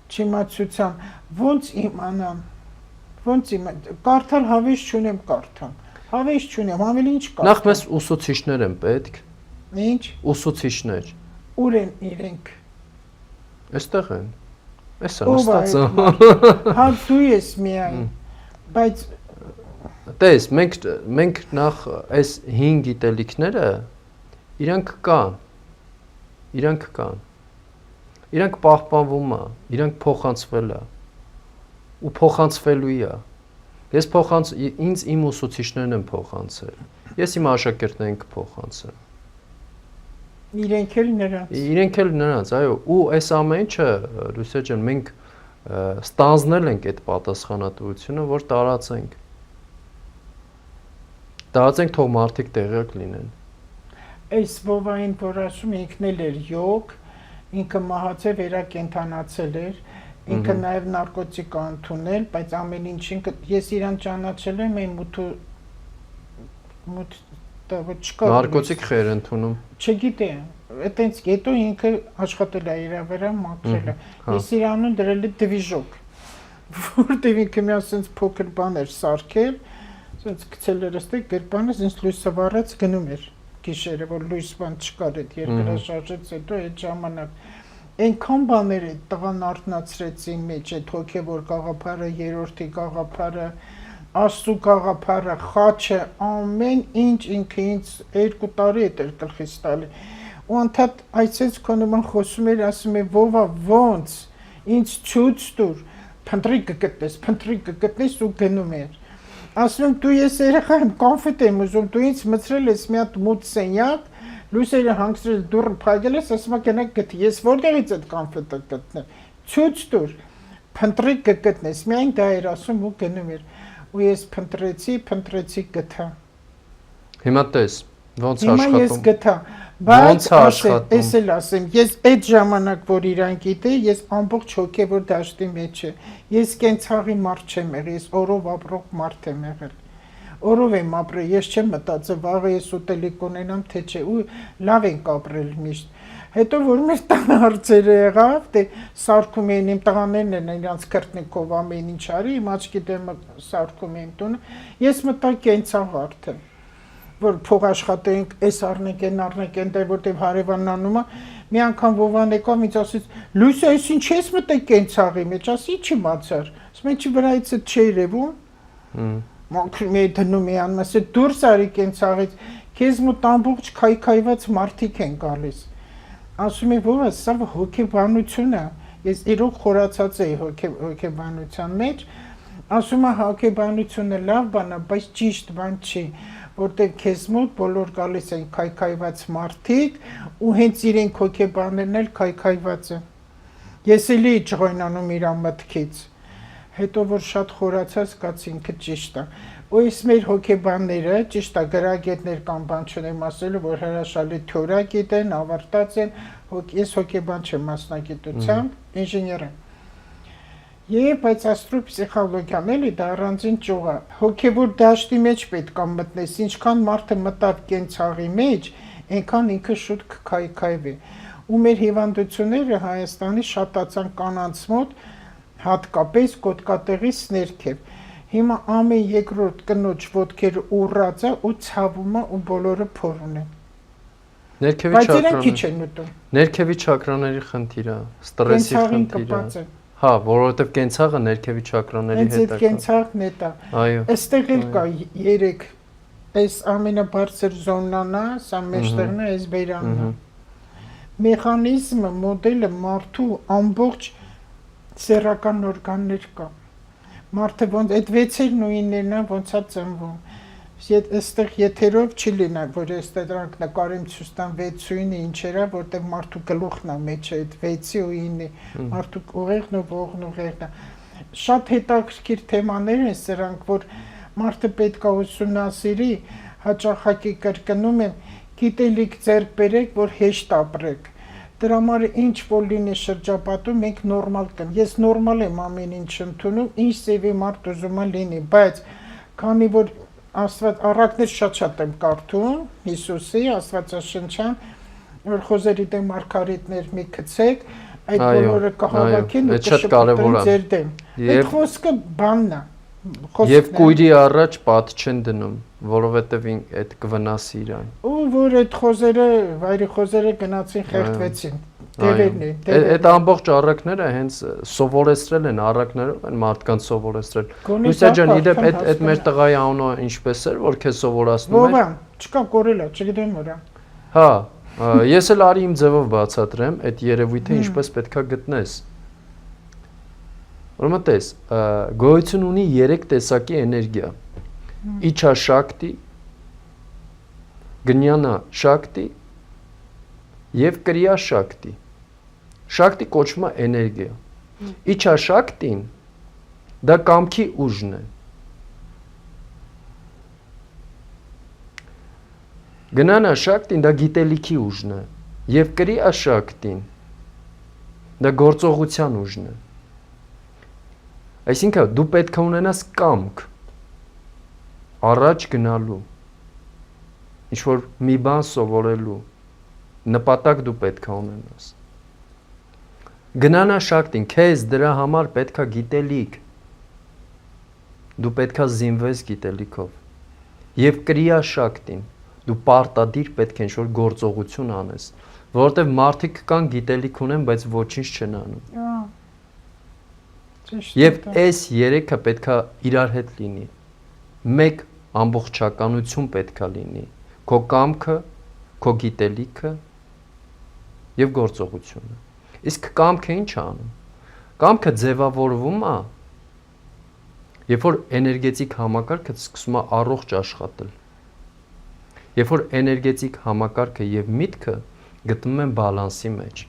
Չիմացության։ Ոնց իմանամ։ Կարդալ հավես չունեմ կարդամ։ Հավես չունեմ, ավելի ինչ կարդամ։ Նախ մեզ ուսուցիչներ են պետք։ Ինչ։ Ուսուցիչներ։ Ուր են իրենք։ Այստեղ են։ Էս է նստածը։ Հա դու ես միայն։ Բայց տես, մենք նախ այս 5 գիտելիքները իրանք կան։ Իրանք պահպանվում է, իրանք փոխանցվել է։ Ու փոխանցվելու է։ Ինձ իմ ուսուցիչներն են փոխանցել։ Ես իմ աշակերտներին կփոխանցեմ։ Իրենք էլ նրանց, այո, ու այս ամեն ինչը, Լուսիա ջան, մենք ստանձնել ենք այդ պատասխանատվությունը, որ տարածենք։ Տարածենք, թող մարդիկ տեղյակ լինեն։ Այս բովային, որ ասում ինքն էլ էր յոգ, ինքը մահացել վերակենդանացել էր, ինքը նաև նարկոտիկ է ընդունել, բայց ամեն ինչին ես իրան ճանաչել եմ այն մութ տավը չկա։ Նարկոտիկ խեր ընդունում։ Չգիտեմ, այտենց հետո ինքը աշխատել է իր վրա, մաքրել է։ Ես իրանում դրել եմ դվիժոկ, որտեղ ինքը մի ասենց փոքր բան էր սարքել, ասենց գցել էր այստեղ գրպանը, ասենց լույսը վառած գնում էր գիշերը, որ լույս բան չկար այդ երկրաշարժից հետո այդ ժամանակ այնքան բաներ է տղան արտնացրեցին մեջ այդ հոգևոր գաղափարը, երրորդի գաղափարը, Աստծո գաղափարը, խաչը, ամեն ինչ ինքը ինձ 2 տարի է դեր գլխից տալի։ Ու անդադ այսպես կոնոման խոսում էր, ասում է ովա ոնց ինձ ցույց տուր, փնտրիկ կգտնես ու գնում էր։ Ասում եմ դու ես երեխա եմ, կոնֆետ եմ ուզում, դու ինձ մցրել ես մի հատ մութ սենյակ, լույսերը հանգցրել դուռը փակել ես, ասում եմ գնա գտի, ես որտեղից այդ կոնֆետը գտնեմ, ցույց տուր, փնտրիկ կգտնես, միայն դա էր ասում ու գնում էր։ Ու ես փնտրեցի գտա։ Հիմա տես, ոնց աշխատում։ Հիմա ես գտա, բայց ես էլ ասեմ, ես այդ ժամանակ որ իրան գիտեի, ես ամբողջ հոգևոր դաշտի մեջ եմ։ Ես կենցաղի մարդ չեմ եղել, ես օրով ապրող մարդ եմ եղել։ Օրով եմ ապրել, ես չեմ մտածել վաղը ես ուտելի կունենամ թե չէ, ու լավ ենք ապրել միշտ։ Հետո որ մեր տանը հարցերը եղավ, դե սարքում էին իմ տղաներն են իրանց քրտնիկով ամեն ինչ արի, իմ աչքի դեմը սարքում էին տունը, ես մտա կենցաղ արդեն, որ փող աշխատենք, այս առնենք, դե որտեվ հարևանն անում է, մի անգամ Վովան եկավ ինձ ասեց, լույսը այս ինչ ես մտա կենցաղի մեջ, ասի չի մացար, ասում ինչի վրայից չէ երևում, մաքրում էի դնում էի անում, ասեց դուրս արի կենցաղից, քեզ մոտ ամբողջ քայքայված մարդիկ են գալիս։ Ասում եմ, որ սա հոգեբանություն է, ես իրոք խորացած էի հոգեբանության մեջ, ասում եմ հոգեբանությունը լավ բան է, բայց ճիշտ բան չի, որտեղ քեզ մոտ բոլոր գալիս են քայքայված մարդիկ ու հենց իրենք հոգեբաններն էլ քայքայված են։ Ես էլի ջղայնանում իր մտքից, հետո որ շատ խորացած կաց ինքը ճիշտ է։ Ու ես մեր հոգեբանները, ճիշտ է, գրագետներ կամ բան չունեմ ասելու, որ հրաշալի թյորագետ են, ավարտած են, ես հոգեբան չեմ մասնագիտությամբ, ինժեներ եմ։ Եվ բայց աստրոպսիխոլոգիան էլի դա առանձին ճյուղ է։ Հոգևոր դաշտի մեջ պետք է մտնես, ինչքան մարդը մտավ կենցաղի մեջ, այնքան ինքը շուտ կքայքայվի։ Ու մեր հիվանդությունները Հայաստանի շատացան կանանց մոտ, հատկապես կոդկատեղից ներքև։ Հիմա ամեն երկրորդ կնոջ ոտքերը ուռած է ու ցավում է ու բոլորը փորուն են։ Ներքևի չակրաները քիչ են ուտում։ Ներքևի չակրաների խնդիրը, ստրեսի խնդիրը։ Հա, որովհետև կենցաղը ներքևի չակրաների հետ է։ Այդ կենցաղն է դա։ Այո։ Այստեղ էլ կա 3 այս ամենաբարձր զոնան է, սա մեջտեղն է, այս բերանն է։ Մեխանիզմը, մոդելը մարդու ամբողջ սեռական օրգաններ կա։ Մարդը ոնց այդ 6-եր նույններն են ոնց է ծնվում։ Այստեղ եթերով չի լինա, որ այստեղ դրանք նկարեմ ցույց տան 6-ը ինչերա, որտեղ մարդու գլուխն է մեջ այդ 6-ի ու 9-ի, մարդու ուղեղն ու ողն ուղեղն է։ Շատ հետաքրքիր թեմաներ են սրանք, որ մարդը պետք է ուսումնասիրի, հաճախակի կրկնում եմ, գիտելիք ձեռք բերեք, որ հեշտ ապրեք։ Դրա համար ինչ որ լինի շրջապատում, մենք նորմալ կան։ Ես նորմալ եմ ամեն ինչ ընդունում, ինչ սևի մարդ ուզում է լինի, բայց քանի որ Աստված առակներ շատ եմ կարդում, Հիսուսի, Աստվածաշնչյան, որ խոզերի դեմ արքարիտներ մի գցեք, այդ բոլորը կհավաքեն ու կշփոթեն ձեր դեմ։ Այդ խոսքը բանն է։ Եվ կույրի առաջ պատ չեն դնում, որովհետև այդ կվնասի իրան։ Ու որ այդ խոզերը, վայրի խոզերը գնացին խեղդվեցին։ Դևերն են։ Այդ ամբողջ առակները հենց սովորեցրել են, առակներով են մարդկանց սովորեցրել։ Լույսա ջան, իդեպ այդ մեր տղայի անունը ինչպես էր, որ քեզ սովորացնում էր։ Ո՞վ, չկա կորելա, չգիտեմ որա։ Հա, ես էլ արի իմ ձևով բացատրեմ, այդ երևույթը ինչպես պետքա գտնես։ Ուրեմն տես, գոյություն ունի 3 տեսակի էներգիա։ Իչա շակտի, գնյանա շակտի եւ կրիա շակտի։ Շակտի կոչվում է էներգիա։ Իչա շակտին դա կամքի ուժն է։ Գնանա շակտին դա գիտելիքի ուժն է եւ կրիա շակտին դա գործողության ուժն է։ Այսինքն դու պետք է ունենաս կամք առաջ գնալու, ինչ որ մի բան սովորելու, նպատակ դու պետք է ունենաս։ Գնանաշակտին, քեզ դրա համար պետք է գիտելիք։ Դու պետք է զինվես գիտելիքով։ Եվ կրիաշակտին, դու պարտադիր պետք է ինչ-որ գործողություն անես, որովհետև մարդիկ կան գիտելիք ունեն, բայց ոչինչ չեն անում։ Եվ այս երեքը պետք է իրար հետ լինի։ Մեկ ամբողջականություն պետք է լինի։ Քո կամքը, քո գիտելիքը եւ գործողությունը։ Իսկ կամքը ինչ է անում։ Կամքը ձևավորվում է, երբ որ էներգետիկ համակարգը սկսում է առողջ աշխատել։ Երբ որ էներգետիկ համակարգը եւ միտքը գտնվում են բալանսի մեջ։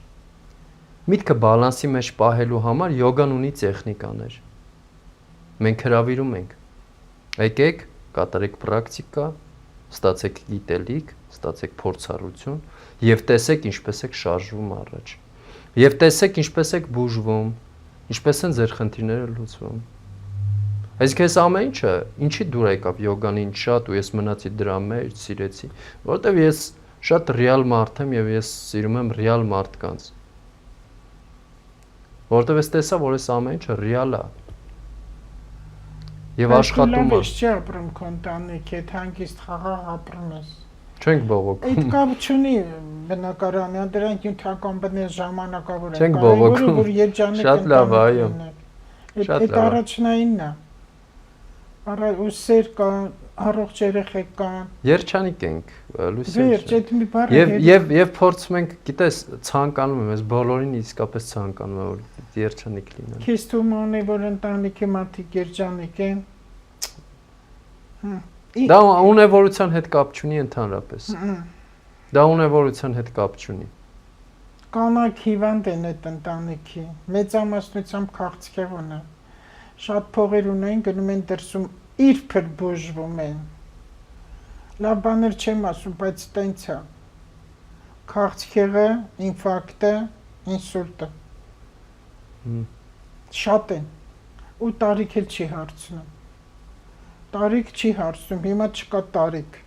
Միտքը բալանսի մեջ պահելու համար յոգան ունի տեխնիկաներ։ Մենք հրավիրում ենք։ Եկեք, կատարեք պրակտիկա, ստացեք գիտելիք, ստացեք փորձառություն եւ տեսեք ինչպես եք շարժվում առաջ։ Եվ տեսեք ինչպես եք բուժվում, ինչպես են ձեր խնդիրները լուծվում։ Այսինքն այս ամեն ինչը ինչի դուր եկավ յոգան ինձ շատ ու ես մնացի դրա մեջ, սիրեցի, որովհետև ես շատ ռեալ մարդ եմ եւ ես սիրում եմ ռեալ մարդկանց։ Որովհետև ես տեսա, որ այս ամեն ինչը ռեալ է։ Եվ աշխատում է։ Ես չի ապրում քո ընտանիքի հետ, հանգիստ խաղաղ ապրում ես։ Չենք բողոքում։ Այդ կապ չունի բնակարանը, դրանք նյութական բնի ժամանակավոր է։ Չենք բողոքում։ Որ երջանիկ շատ լավ, այո։ Այդ առաջնայինն է։ Արա ու սեր կա, առողջ երեխեք կան։ Երջանիկ ենք, Լուսիա։ Վերջ, այդ մի բառը։ Եվ փորձում ենք, գիտես, ցանկանում եմ, ես բոլորին իսկապես ցանկանում եմ, որ երջանիկ լինեն։ Քեզ թվում է, որ ընտանիքի մարդիկ երջանիկ են։ Դա ունևորության հետ կապ չունի ընդհանրապես։ Դա ունևորության հետ կապ չունի։ Կանայք հիվանդ են այդ ընտանիքի, մեծամասնությամբ քաղցկեղ ունեն։ Շատ փողեր ունեն, գնում են դրսում իրբեր բուժվում են։ Լավ բաներ չեմ ասում, բայց տենց է։ Քաղցկեղը, ինֆարկտը, ինսուլտը։ Շատ են։ Ու տարիք էլ չի հարցնում։ Տարիք չի հարցնում, հիմա չկա տարիք։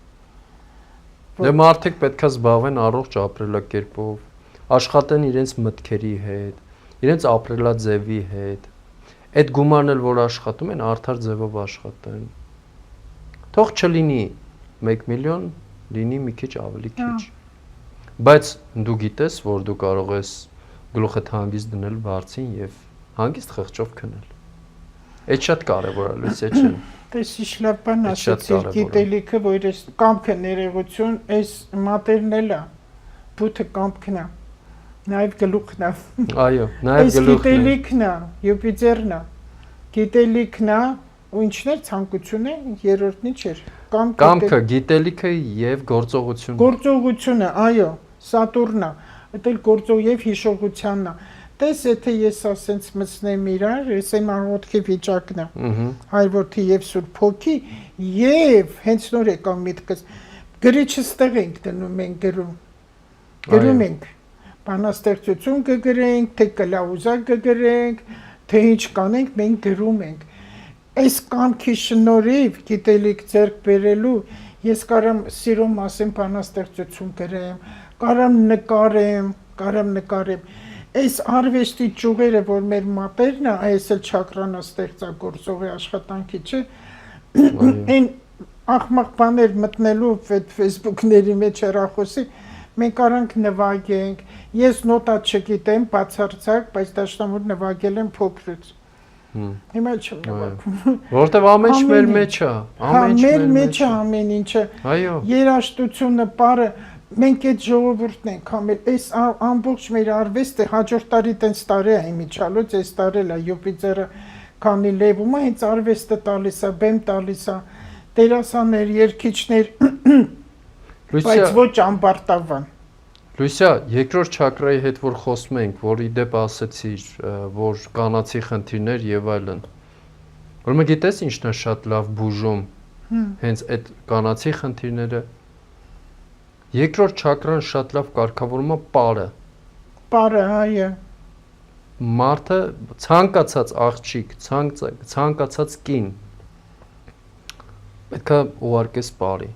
Դե մարդիկ պետք է զբաղվեն առողջ ապրելակերպով, աշխատեն իրենց մտքերի հետ, իրենց ապրելաձևի հետ։ Այդ գումարն էլ որ աշխատում են, արդար ձևով աշխատեն։ Թող չլինի 1 միլիոն, լինի մի քիչ ավելի քիչ։ Բայց դու գիտես, որ դու կարող ես գլուխդ հանգիստ դնել բարձին եւ հանգիստ խղճով քնել։ Այդ շատ կարեւոր է, Լուսիա ջան։ Տեսի շլապ բան ասեցիր, գիտելիքը, որ այս կամքը ներողություն, այս մատերն էլ է, բութը կամքն է, նաև գլուխն է։ Այո, նաև գլուխն է։ Այս գիտելիքն է, Յուպիտերն է, գիտելիքն է, ու ինչն էր ցանկությունը, երրորդն ինչ էր։ Կամքը, գիտելիքը եւ գործողությունը։ Գործողությունը, այո, Սատուրնն է, դա էլ գործող եւ հիշողությանն է։ Տես, եթե ես ասենց մտցնեմ իրար, ես եմ աղոթքի վիճակն է, հայր որդի և սուրբ հոգի, և հենց նոր եկավ միտքս, գրիչը ստեղ ենք դնում ենք գրում ենք, բանաստեղծություն կգրենք, թե կլաուզա կգրենք, թե ինչ կանենք, մենք գրում ենք։ Այս կամքի շնորհիվ գիտելիք ձեռք բերելու, ես կարամ սիրո մասին բանաստեղծություն գրեմ, կարամ նկարեմ, Այս արվեստի ճյուղերը, որ մեր մատերն է, այս էլ չակրանա ստեղծագործողի աշխատանքի չէ, այն աղմաղ բաներ մտնելու այդ ֆեյսբուքների մեջ հեռախոսի, մենք արանք նվագենք, ես նոտա չգիտեմ, բացարձակ, բայց դաշնամուր նվագել եմ փոքրուց։ Հիմա չեմ նվագում։ Որտեվ ամեն ինչ մեր մեջ է, մեր մեջ է ամեն ինչը։ Երաժշտությունը, պարը Մենք այդ ժողովուրդն ենք համել, այս ամբողջ մեր արվեստը հաջորդ տարի տենց տարի է իմիջալոց, այս տարել է Յուպիտերը քանի լեվում է, հենց արվեստը տալիս է, բեմ տալիս է, դերասաններ, երգիչներ, բայց ոչ ամբարտավան։ Լուսիա, երկրորդ չակրայի հետ որ խոսում ենք, որ իդեպ ասեցիր, որ կանացի խնդիրներ եւ այլն։ Ուրեմն գիտես ինչն է շատ լավ բուժում, հենց այդ կանացի խնդիրները Երկրորդ չակրան շատ լավ կարգավորում է պարը։ Պարը, այո։ Մարդը ցանկացած աղջիկ, ցանկացած կին պետքա ուղարկես բարի։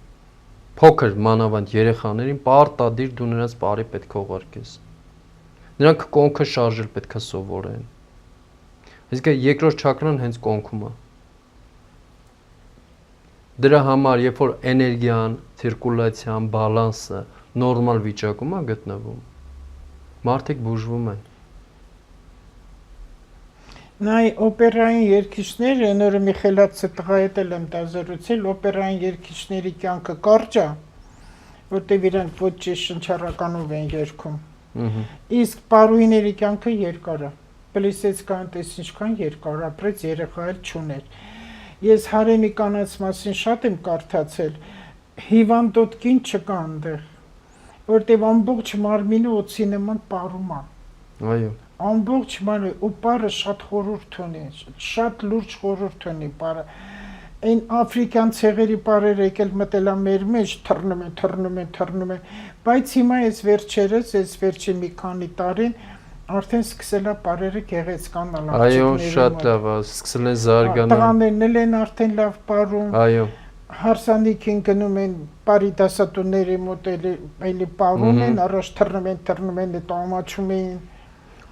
Փոքր մանավանդ երեխաներին պարտադիր դու նրանց բարի պետք է ուղարկես։ Նրանք կոնքը շարժել պետքա սովորեն։ Իսկ երկրորդ չակրան հենց կոնքում է։ Դրա համար, երբ որ էներգիան, ցիրկուլյացիան, բալանսը նորմալ վիճակում է գտնվում, մարդիկ բուժվում են։ Նայ օպերային երգիչները, նորը Միխելացը տղա հետ եմ դազրուցել, օպերային երգիչների կյանքը կարճ է, որտեղ իրանք ոչ շնչառականով են երգում։ Իսկ պարուհիների կյանքը երկար է։ Պլիսեցկան տես ինչքան երկար ապրեց, երեխա էլ չուներ։ Ես հարեմի կանանց մասին շատ եմ կարդացել, հիվանդոտ կին չկա այնտեղ, որտեղ ամբողջ մարմինը օծի նման պարում է։ Այո։ Ամբողջ մանը ու պարը շատ խորհուրդ ունի, շատ լուրջ խորհուրդ ունի պարը։ Այն աֆրիկյան ցեղերի պարերը եկել մտելա մեր մեջ, թռնում են, բայց հիմա այս վերջերս, այս վերջի մի քանի տարին արդեն սկսել է պարերը գեղեցկանալ։ Այո, շատ լավ է, սկսել են զարգանալ։ Տղաներն էլ են արդեն լավ պարում։ Այո։ Հարսանիքին գնում են պարի դասատուների մոտ էլի պարում են, առաջ թռնում են, հետո ամաչում էին։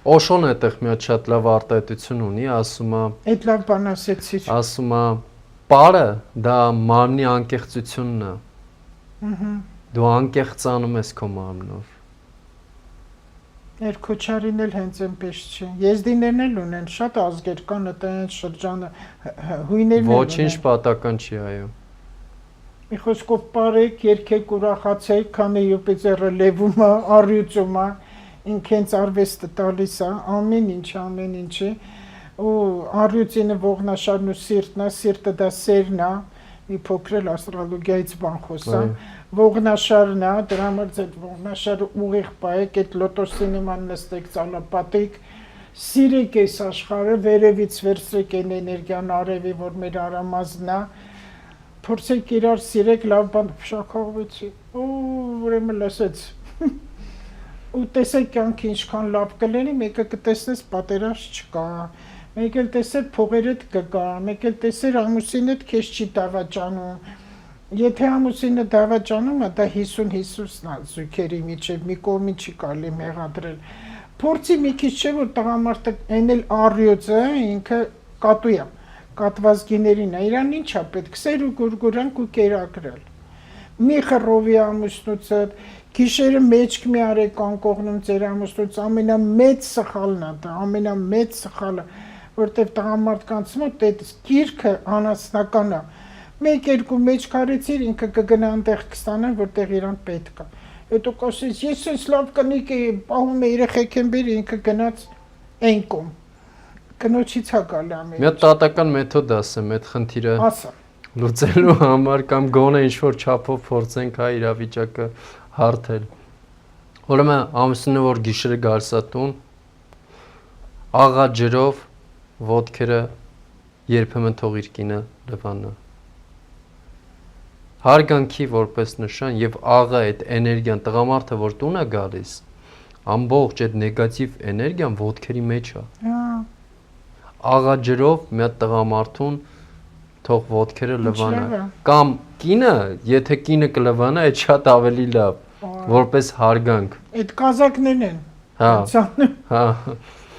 Օշոն այդտեղ մի հատ շատ լավ արտահայտություն ունի, ասում է։ Այդ լավ բան ասեցիր։ Ասում է, պարը դա մարմնի անկեղծությունն է։ Դու անկեղծանում ես քո մարմնով։ Երկոչարին էլ հենց այնպես չէ։ Եզդիներն էլ ունեն, շատ ազգեր կան այդ շրջանը, հույներն են։ Ոչինչ պատական չի, այո։ Մի խոսքով պարեք, երգեք, ուրախացեք, քանի Յուպիտերը լևում է, առյուծում է, ինքենց արվեստը տալիս է, ամեն ինչի, ու առյուծինը ողնաշարն ու սիրտն է, սիրտը դա սերն է, մի փոքր աստրոլոգիայից բան խոսամ, ողնաշարն է, դրա համար այդ ողնաշարը ուղիղ պայեք, այդ լոտոսի նման նստեք, ծալապատիկ, սիրեք այս աշխարհը, վերևից վերցրեք այն էներգիան արևի, որ մեր արամազն է, փորձեք իրար սիրեք, լավ բան շաքաղվեցի, ուրեմն լսեց, ու տեսեք կյանքը ինչքան լավ կլինի, մեկը կտեսնես պատերազմ չկա, մեկ էլ տեսեր փողերդ կգա, մեկ էլ տեսեր ամուսինդ քեզ չի դավաճանում, եթե ամուսինը դավաճանում է, դա 50-50-ն է զույգերի միջև, մի կողմին չի կարելի մեղադրել, փորձի մի քիչ չէ, որ տղամարդը այն էլ առյուծը, ինքը կատու է, կատվազգիներին է, իրան ինչ է պետք, սեր ու գուրգուրանք ու կերակրել, մի խռովի ամուսնուցդ, գիշերը մեջք մի արեք անկողնում ձեր ամուսնուց, ամենամեծ սխալն է դա, ամենամեծ սխալը, որտև տղամարդկանց մոտ այդ գիրքը անասնական է, մեկ-երկու մեջք արեցիր, ինքը կգնա այնտեղ կստանա, որտեղ իրան պետք է, հետո կասես, ես ես լավ կնիկ էի, պահում է երեխեք եմ բերի, ինքը գնաց այն կողմ, կնոջից է գալի ամեն ինչ։ Մի հատ տատական մեթոդ ասեմ, այդ խնդիրը լուծելու համար կամ գոնե ինչ-որ չափով փորձենք հա իրավիճակը հարթել։ Ուրեմն ամուսինը որ գիշերը գալիս է տուն, աղա ջրով ոտքերը երբեմն թող իր կինը լվանա։ Հարգանքի որպես նշան եւ աղա այդ էներգիան տղամարդը որ տուն է գալիս, ամբողջ այդ նեգատիվ էներգիան ոտքերի մեջ է։ Աղա ջրով մի հատ տղամարդուն թող ոտքերը լվանա։ Կամ կինը, եթե կինը կլվանա, այդ շատ ավելի լավ, որպես հարգանք։ Այդ կազակներն են։ Հա։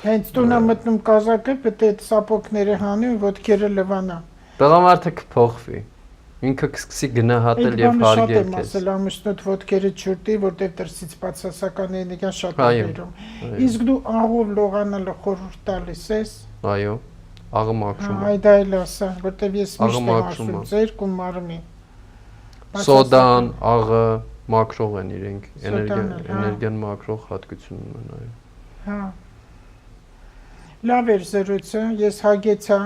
Հենց տունը մտնում կազակը, պետք է այդ սապոկները հանի ու ոտքերը լվանա։ Տղամարդը կփոխվի։ Ինքը կսկսի գնահատել եւ հարգել քեզ։ Ասել ամուսնուդ ոտքերը չուրտի, որտեղ դրսից բացասական էներգիա շատ է բերում։ Իսկ դու աղով լողանալը խորհուրդ տալիս ես։ Այո, աղը մաքրում։ Այ դա էլ ասա, որտեղ ես միշտ եմ ասում, ձերք ու մարմին։ Սոդան, աղը մաքրող են իրենք, էներգիան մաքրող հատկություն ունեն, այո։ Հա։ Լավ էր զրույցը, ես հագեցա։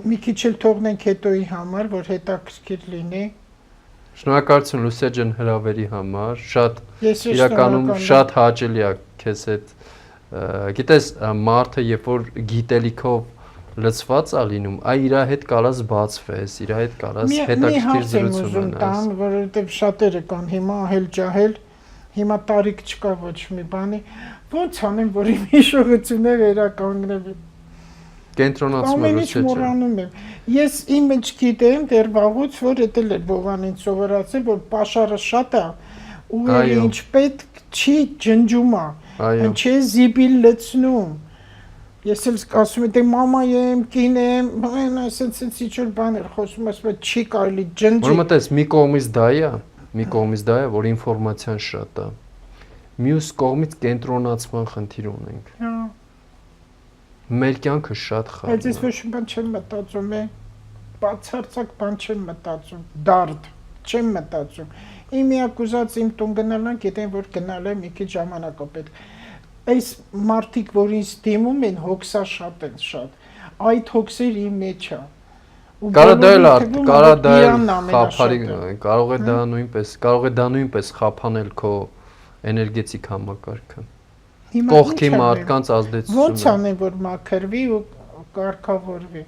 Մի քիչ էլ թողնենք հետոյի համար, որ հետաքրքիր լինի։ Շնորհակալություն Լուսիա ջան հրավերի համար, շատ իրականում շատ հաճելի է քեզ հետ։ Գիտես, մարդը երբ որ գիտելիքով լցված է լինում, այ իր հետ կարաս բացվես, իր հետ կարաս հետաքրքիր զրույց ունենաս։ Որովհետև շատերը կան հիմա ահել ջահել, Հիմա տարիք չկա ոչ մի բանի, ոնց անեմ, որ իմ հիշողությունը վերականգնվի։ Կենտրոնացումը Ամեն ինչ լուծիչ է։ մոռանում եմ։ Ես իմ մեջ գիտեմ դեռ վաղուց, որ էտել էր Բովանին սովորացել, որ պաշարը շատ է, ու Այո։ ինչ պետք չի ջնջում է, Այո։ ինչ է զիբիլ լցնում։ Ես էլ ասում եմ, դե մամա եմ, կին եմ, բան, այսպես ինչ-որ բաներ խոսում, ասում եմ, չի կարելի ջնջել։ Որ մտես մի կողմից դա է, որ ինֆորմացիան շատ է։ Մյուս կողմից կենտրոնացման խնդիր ունենք։ Հա, Մեր կյանքը շատ բայց ես խառն է։ ոչ մի բան չեմ մտածում, բացարձակ բան չեմ մտածում, դարդ չեմ մտածում։ Իմ միակ ուզած իմ տուն գնալն, գիտեմ, որ գնալ եմ մի քիչ ժամանակ պետք։ Այս մարդիկ, որ ինձ դիմում են, հոգսա շատ են շատ։ Այդ հոգսեր իմ մեջ է։ Կարա դա էլ խափարի, կարող է դա նույնպես խափանել քո էներգետիկ համակարգը։ Կողքի մարդկանց ազդեցությունը։ Ոնց անեմ, որ մաքրվի ու կարգավորվի։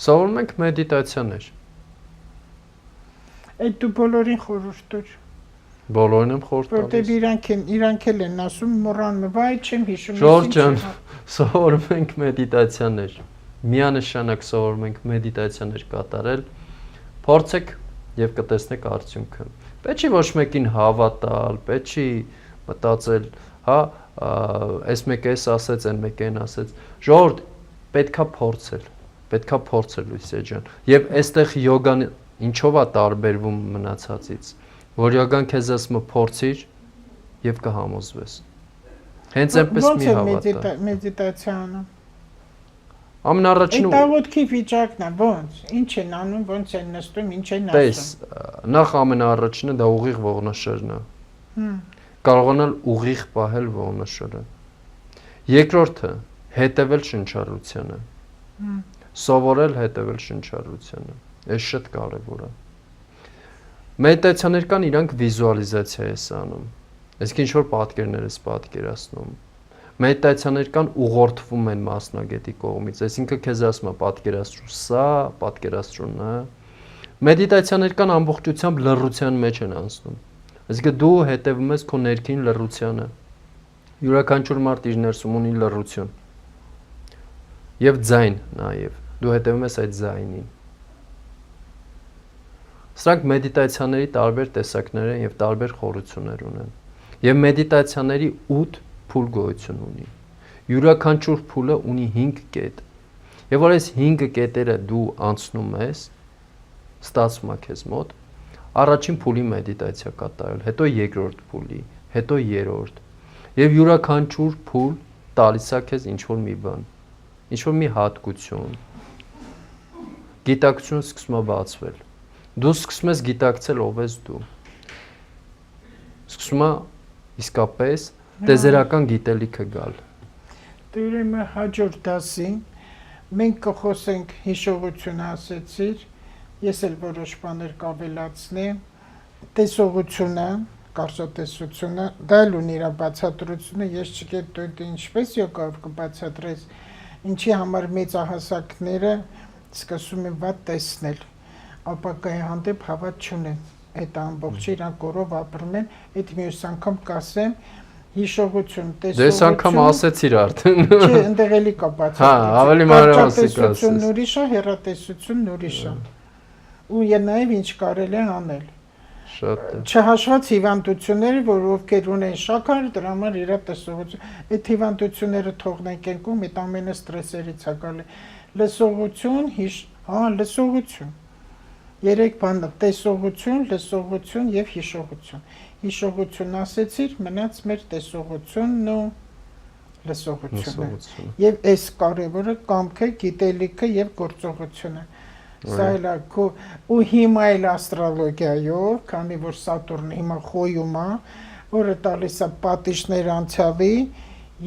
Սովորում ենք մեդիտացիաներ։ Այդ դու բոլորին խորհուրդ տուր։ Բոլորին եմ խորհուրդ Որտեղ տալիս։ իրանք էլ են ասում, մոռանում, վայ, չեմ հիշում։ Ժորժ ջան, սովորում ենք մեդիտացիաներ։ Միանշանակ սովորում ենք մեդիտացիաներ կատարել։ Փորձեք եւ կտեսնեք արդյունքը։ Պետք չի ոչ մեկին հավատալ, պետք չի մտածել, հա, այս մեկը էս ասեց, այն մեկը այն ասեց։ Ժողովուրդ, պետքա փորձել Լուսիե ջան։ Եվ այստեղ յոգան ինչով է տարբերվում մնացածից, որ յոգան քեզ ասում է փորձիր եւ կհամոզվես։ Հենց այնպես մի հավատա։ Մեդիտացիանը։ Ամենառաջինը Այդ աղոթքի վիճակն է, ոնց, ինչ են անում, ոնց են նստում, ինչ են Տես, ասում։ նախ ամենառաջինը դա ուղիղ ողնաշերն է։ Կարողանալ ուղիղ պահել ողնաշերը։ Երկրորդը հետևել շնչառությանը։ Սովորել հետևել շնչառությանը։ Այս շատ կարևոր է։ Մեդիտացիաներ կան, իրանք վիզուալիզացիա է անում։ Այսինքն ինչ որ պատկերներ ես պատկերացնում։ Մեդիտացիաներ կան ուղղորդվում են մասնագետի կողմից, այսինքն քեզ ասում է պատկերացրու սա, պատկերացրու նա։ Մեդիտացիաներ կան ամբողջությամբ լռության մեջ են անցնում։ Այսինքն դու հետևում ես քո ներքին լռությանը։ Յուրաքանչյուր մարդ իր ներսում ունի լռություն։ Եվ ձայն նաև, դու հետևում ես այդ ձայնին։ Սրանք մեդիտացիաների տարբեր տեսակներ են եւ տարբեր խորություններ ունեն։ Եվ մեդիտացիաների 8 փուլ գոյություն ունի։ Յուրաքանչյուր փուլը ունի 5 կետ։ Եվ որ այս 5 կետերը դու անցնում ես, ստացվում է քեզ մոտ, առաջին փուլի մեդիտացիա կատարել, հետո երկրորդ փուլի, հետո երրորդ։ Եվ յուրաքանչյուր փուլ տալիս է քեզ ինչ-որ մի բան, ինչ-որ մի հատկություն։ Գիտակցությունը սկսում է բացվել։ Դու սկսում ես գիտակցել ով ես դու։ Սկսում է իսկապես տեզերական գիտելիքը գալ։ Դու ուրեմն հաջորդ դասին մենք կխոսենք հիշողություն ասեցիր, ես էլ որոշ բաներ կավելացնեմ, տեսողությունը, կարծատեսությունը, դա էլ ունի իր բացատրությունը, ես չգիտեմ դու ինչպես յոգով կբացատրես, ինչի համար մեծահասակները սկսում են վատ տեսնել, ապակայի հանդեպ հավատ չունեն, այդ ամբողջը իրանք կորով ապրում են, այդ մյուս անգամ կասեմ, հիշողություն, տեսողություն։ Դες անգամ ասեցիր արդեն։ Չէ, ընդեղ էլի կա բացատրություն։ Հա, ավելի մանրամասն կասես։ Տեսությունն ուրիշ է, հեռատեսությունն ուրիշ է։ Ու նաև ինչ կարելի է անել։ Շատ է։ Չհաշված հիվանդությունները, որ ովքեր ունեն շաքար, դրա համար իր տեսողություն։ Այդ հիվանդությունները թողնենք ենքում, այդ ամենը ստրեսերից է գալի։ Լսողություն, լսողություն։ Երեք բանը՝ տեսողություն, լսողություն եւ հիշողություն։ Հիշողություն ասեցիր, մնաց մեր տեսողությունն ու լսողությունը։ Եվ այս կարևորը կամքը, գիտելիքը եւ գործողությունը։ Սա էլ է ու հիմա էլ աստրոլոգիայով, քանի որ Սատուրնը հիմա խոյում է, որը տալիս է պատիժներ անցյալի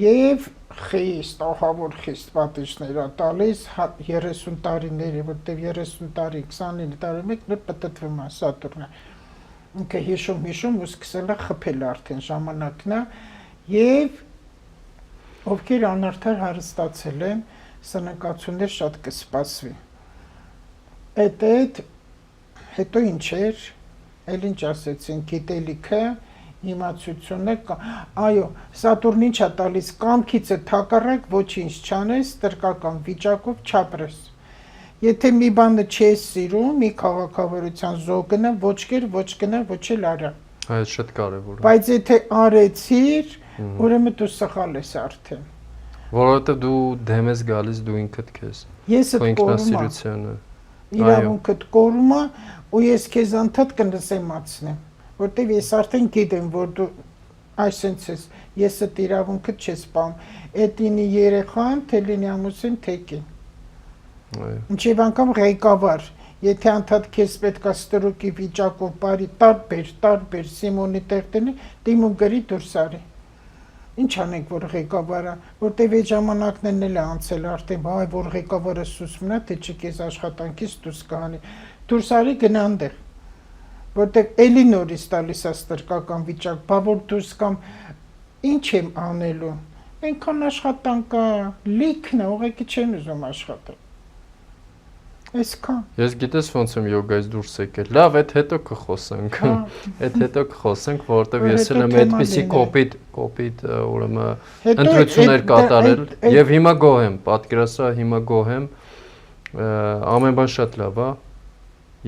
եւ խիստ, ահավոր խիստ պատիժներ է տալիս 30 տարիների, որտեղ 30 տարի, 29 տարի մեկ նոր պատտվում է Սատուրնը։ Ինքը հիշում ու սկսել է խփել արդեն ժամանակն է եւ ովքեր անարդար հարստացել են, սնանկացումներ շատ կսպասվի։ Այդ հետո ինչ էր, էլ ինչ ասեցին, գիտելիքը իմացությունը այո, Սատուրն ինչ է տալիս կամքիցը թակառակ ոչինչ չանես, տրկական վիճակով չապրես։ Եթե մի բանը չես սիրում, մի քաղաքավարության զոգնը ոչ կեր, ոչ գնա, ոչ էլ արա։ Այդ շատ կարևոր է։ Բայց եթե արեցիր, ուրեմն դու սխալ ես արդեն։ Որովհետև դու դեմ ես գալիս դու ինքդ քեզ։ Ես Քո այդ կորում ինքնասիրությանը։ իրավունքդ կորում է ու ես քեզ անդադ կնսեմացնեմ, որտեվ ես արդեն գիտեմ, որ դու այսպես ես, ես այդ իրավունքդ չես պահում։ Էդ ինի երեխան, թե լինի ամուսին, թե կին։ Այո։ Ինչեւ անգամ ղեկավար, եթե անդադ քեզ պետքա ստրուկի վիճակով բարի տարբեր Սիմոնի տեղտենի, դիմում գրի դուրս արի։ Ինչ անենք, որ ղեկավարը, որտեվ այդ ժամանակներն էլ է անցել արդեն, այ որ ղեկավարը սուսմն է, թե չի քեզ աշխատանքից դուրս կհանի։ Դուրս արի գնա այնտեղ։ Որտեվ էլի նորից տալիս է ստրկական վիճակ, բա որ դուրս կամ ինչ եմ անելու։ Այնքան աշխատանք կա, լիքն է, ուղղակի չեն ուզում աշխատել։ Այսքան։ Ես գիտես ոնց եմ յոգայից դուրս եկել։ Լավ, այդ հետո կխոսենք։ Այդ հետո կխոսենք, որովհետև ես էլ եմ այդպիսի կոպիտ, ուրեմն ընտրություններ կատարել եւ հիմա գոհ եմ, պատկերացրա հիմա գոհ եմ։ Ամեն բան շատ լավ է։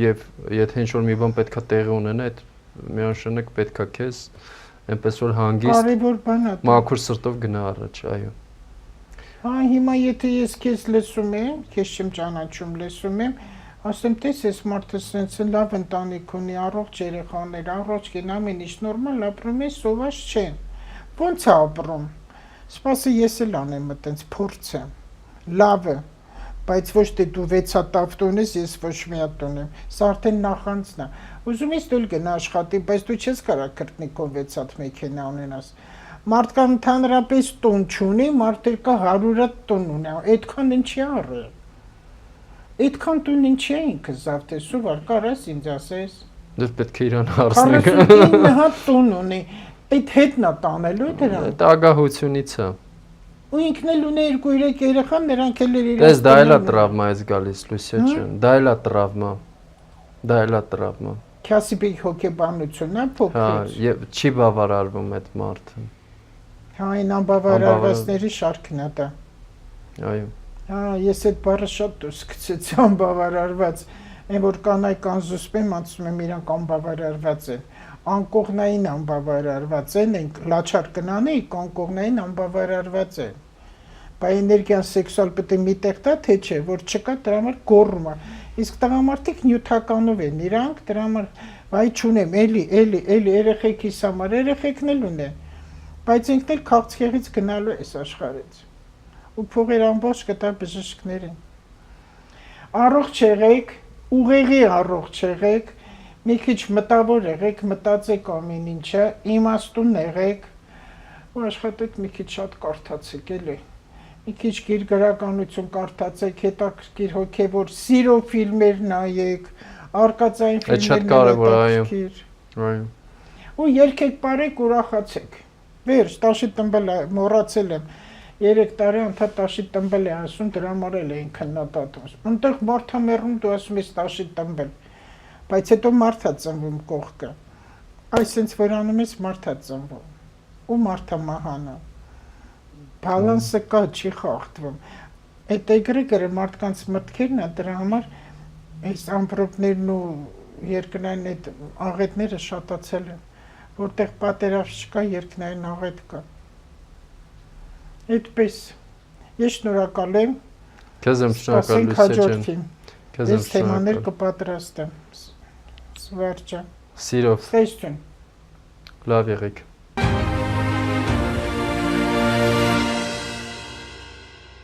Եվ եթե ինչ-որ մի բան պետքա տեղի ունենա, այդ միանշանակ պետքա քեզ այնպես որ հանգիստ կարևոր բան է։ մաքուր սրտով գնա առաջ, այո։ Հիմա եթե ես քեզ լսում եմ, քեզ չեմ ճանաչում, լսում եմ, ասեմ, տես ես մարդը սենց լավ ընտանիք ունի, առողջ երեխաներ, առողջ կին, ամեն ինչ նորմալ ապրում է, սոված չեն։ Ոնց է ապրում։ Սպասի ես էլ անեմ այտենց փորձը։ Լավ է, բայց ոչ թե դու 6 հատ ունես, ես ոչ մի հատ ունեմ։ Սա արդեն նախանցն է։ Ուզում ես դու գնա աշխատի, բայց դու չես կարող քրտնիկով 6 հատ մեքենա ունենաս։ Մարդկան ընդհանրապես տուն չունի, մարդը կա 100 հատ տուն ունի, այդքան ինչի առը։ Այդքան տուն ինչի է ինքը զավտեսու վար, կարաս ինձ ասես։ Դες պետք է իրան հարցնենք։ 49 հատ տուն ունի, այդ հետն է տանելու դրան։ Դա ագահությունից է։ Ու ինքն էլ ունի 2-3 երեխա, նրանք էլ իրար։ Դες դա էլ է տրավմայից գալիս, Լուսիա ջան։ Դա էլ է տրավմա։ Դա էլ է տրավմա։ Քասիբի հոգեբանությունն է Հա, փոքր։ եւ չի բավարարվում այդ մարդը։ Հա, այն անբավարարվածների շարքն է դա։ Այո։ Հա, ես այդ բառը շատ դուրս գցեցի անբավարարված, այն որ կանայք անզուսպեն, ասում եմ իրանք անբավարարված են, անկողնային անբավարարված են, ենք լաչար կնանի, անկողնային անբավարարված են։ Բա էներգիան սեքսուալ պետք է մի տեղ տա, թե չէ, որ չկա, դրա համար գոռում է։ Իսկ տղամարդիկ նյութականով են, իրանք դրա համար վայ չունեմ, էլի երեխեքիս համար, երեխեքն էլ ունեն։ Բայց ինքն էլ քաղցկեղից գնալու էս աշխարհից։ Ու փողեր ամբողջ կտա բժիշկներին։ Առողջ եղեք, ուղեղի առողջ եղեք, մի քիչ մտավոր եղեք, մտածեք ամեն ինչը, իմաստուն եղեք, ու աշխատեք մի քիչ շատ կարդացեք, էլի։ Մի քիչ գրականություն կարդացեք, հետաքրքիր հոգևոր սիրո ֆիլմեր նայեք, արկածային ֆիլմեր։ Այո։ Ու երգեք, բարեք, ուրախացեք։ Վերջ, տաշի տնբել մոռացել եմ, 3 տարի անդադ տաշի տնբել է ասում, դրա համար էլ էին քննադատում։ Այնտեղ մարդա մեռնում, դու ասում ես տաշի տնբել, բայց հետո մարդա ծնվում կողքը։ Այսինքն որ անում ես մարդա ծնվում, ու մարդա մահանա։ Բալանսը կա, չի խախտվում։ Այդ էգրեգորը մարդկանց մտքերն է, դրա համար այս ամպրոպներն ու երկնային այդ աղետները շատացել են, որտեղ պատերազմ չկա, երկնային աղետ կա։ Այդպես, ես շնորհակալ եմ։ Քեզ եմ շնորհակալ, Լուսիա ջան։ Քեզ եմ շնորհակալ։ Ես թեմաներ կպատրաստեմ։ Սվարջա։ Սիրով։ Ստեյստուն։ Լավ եղեք։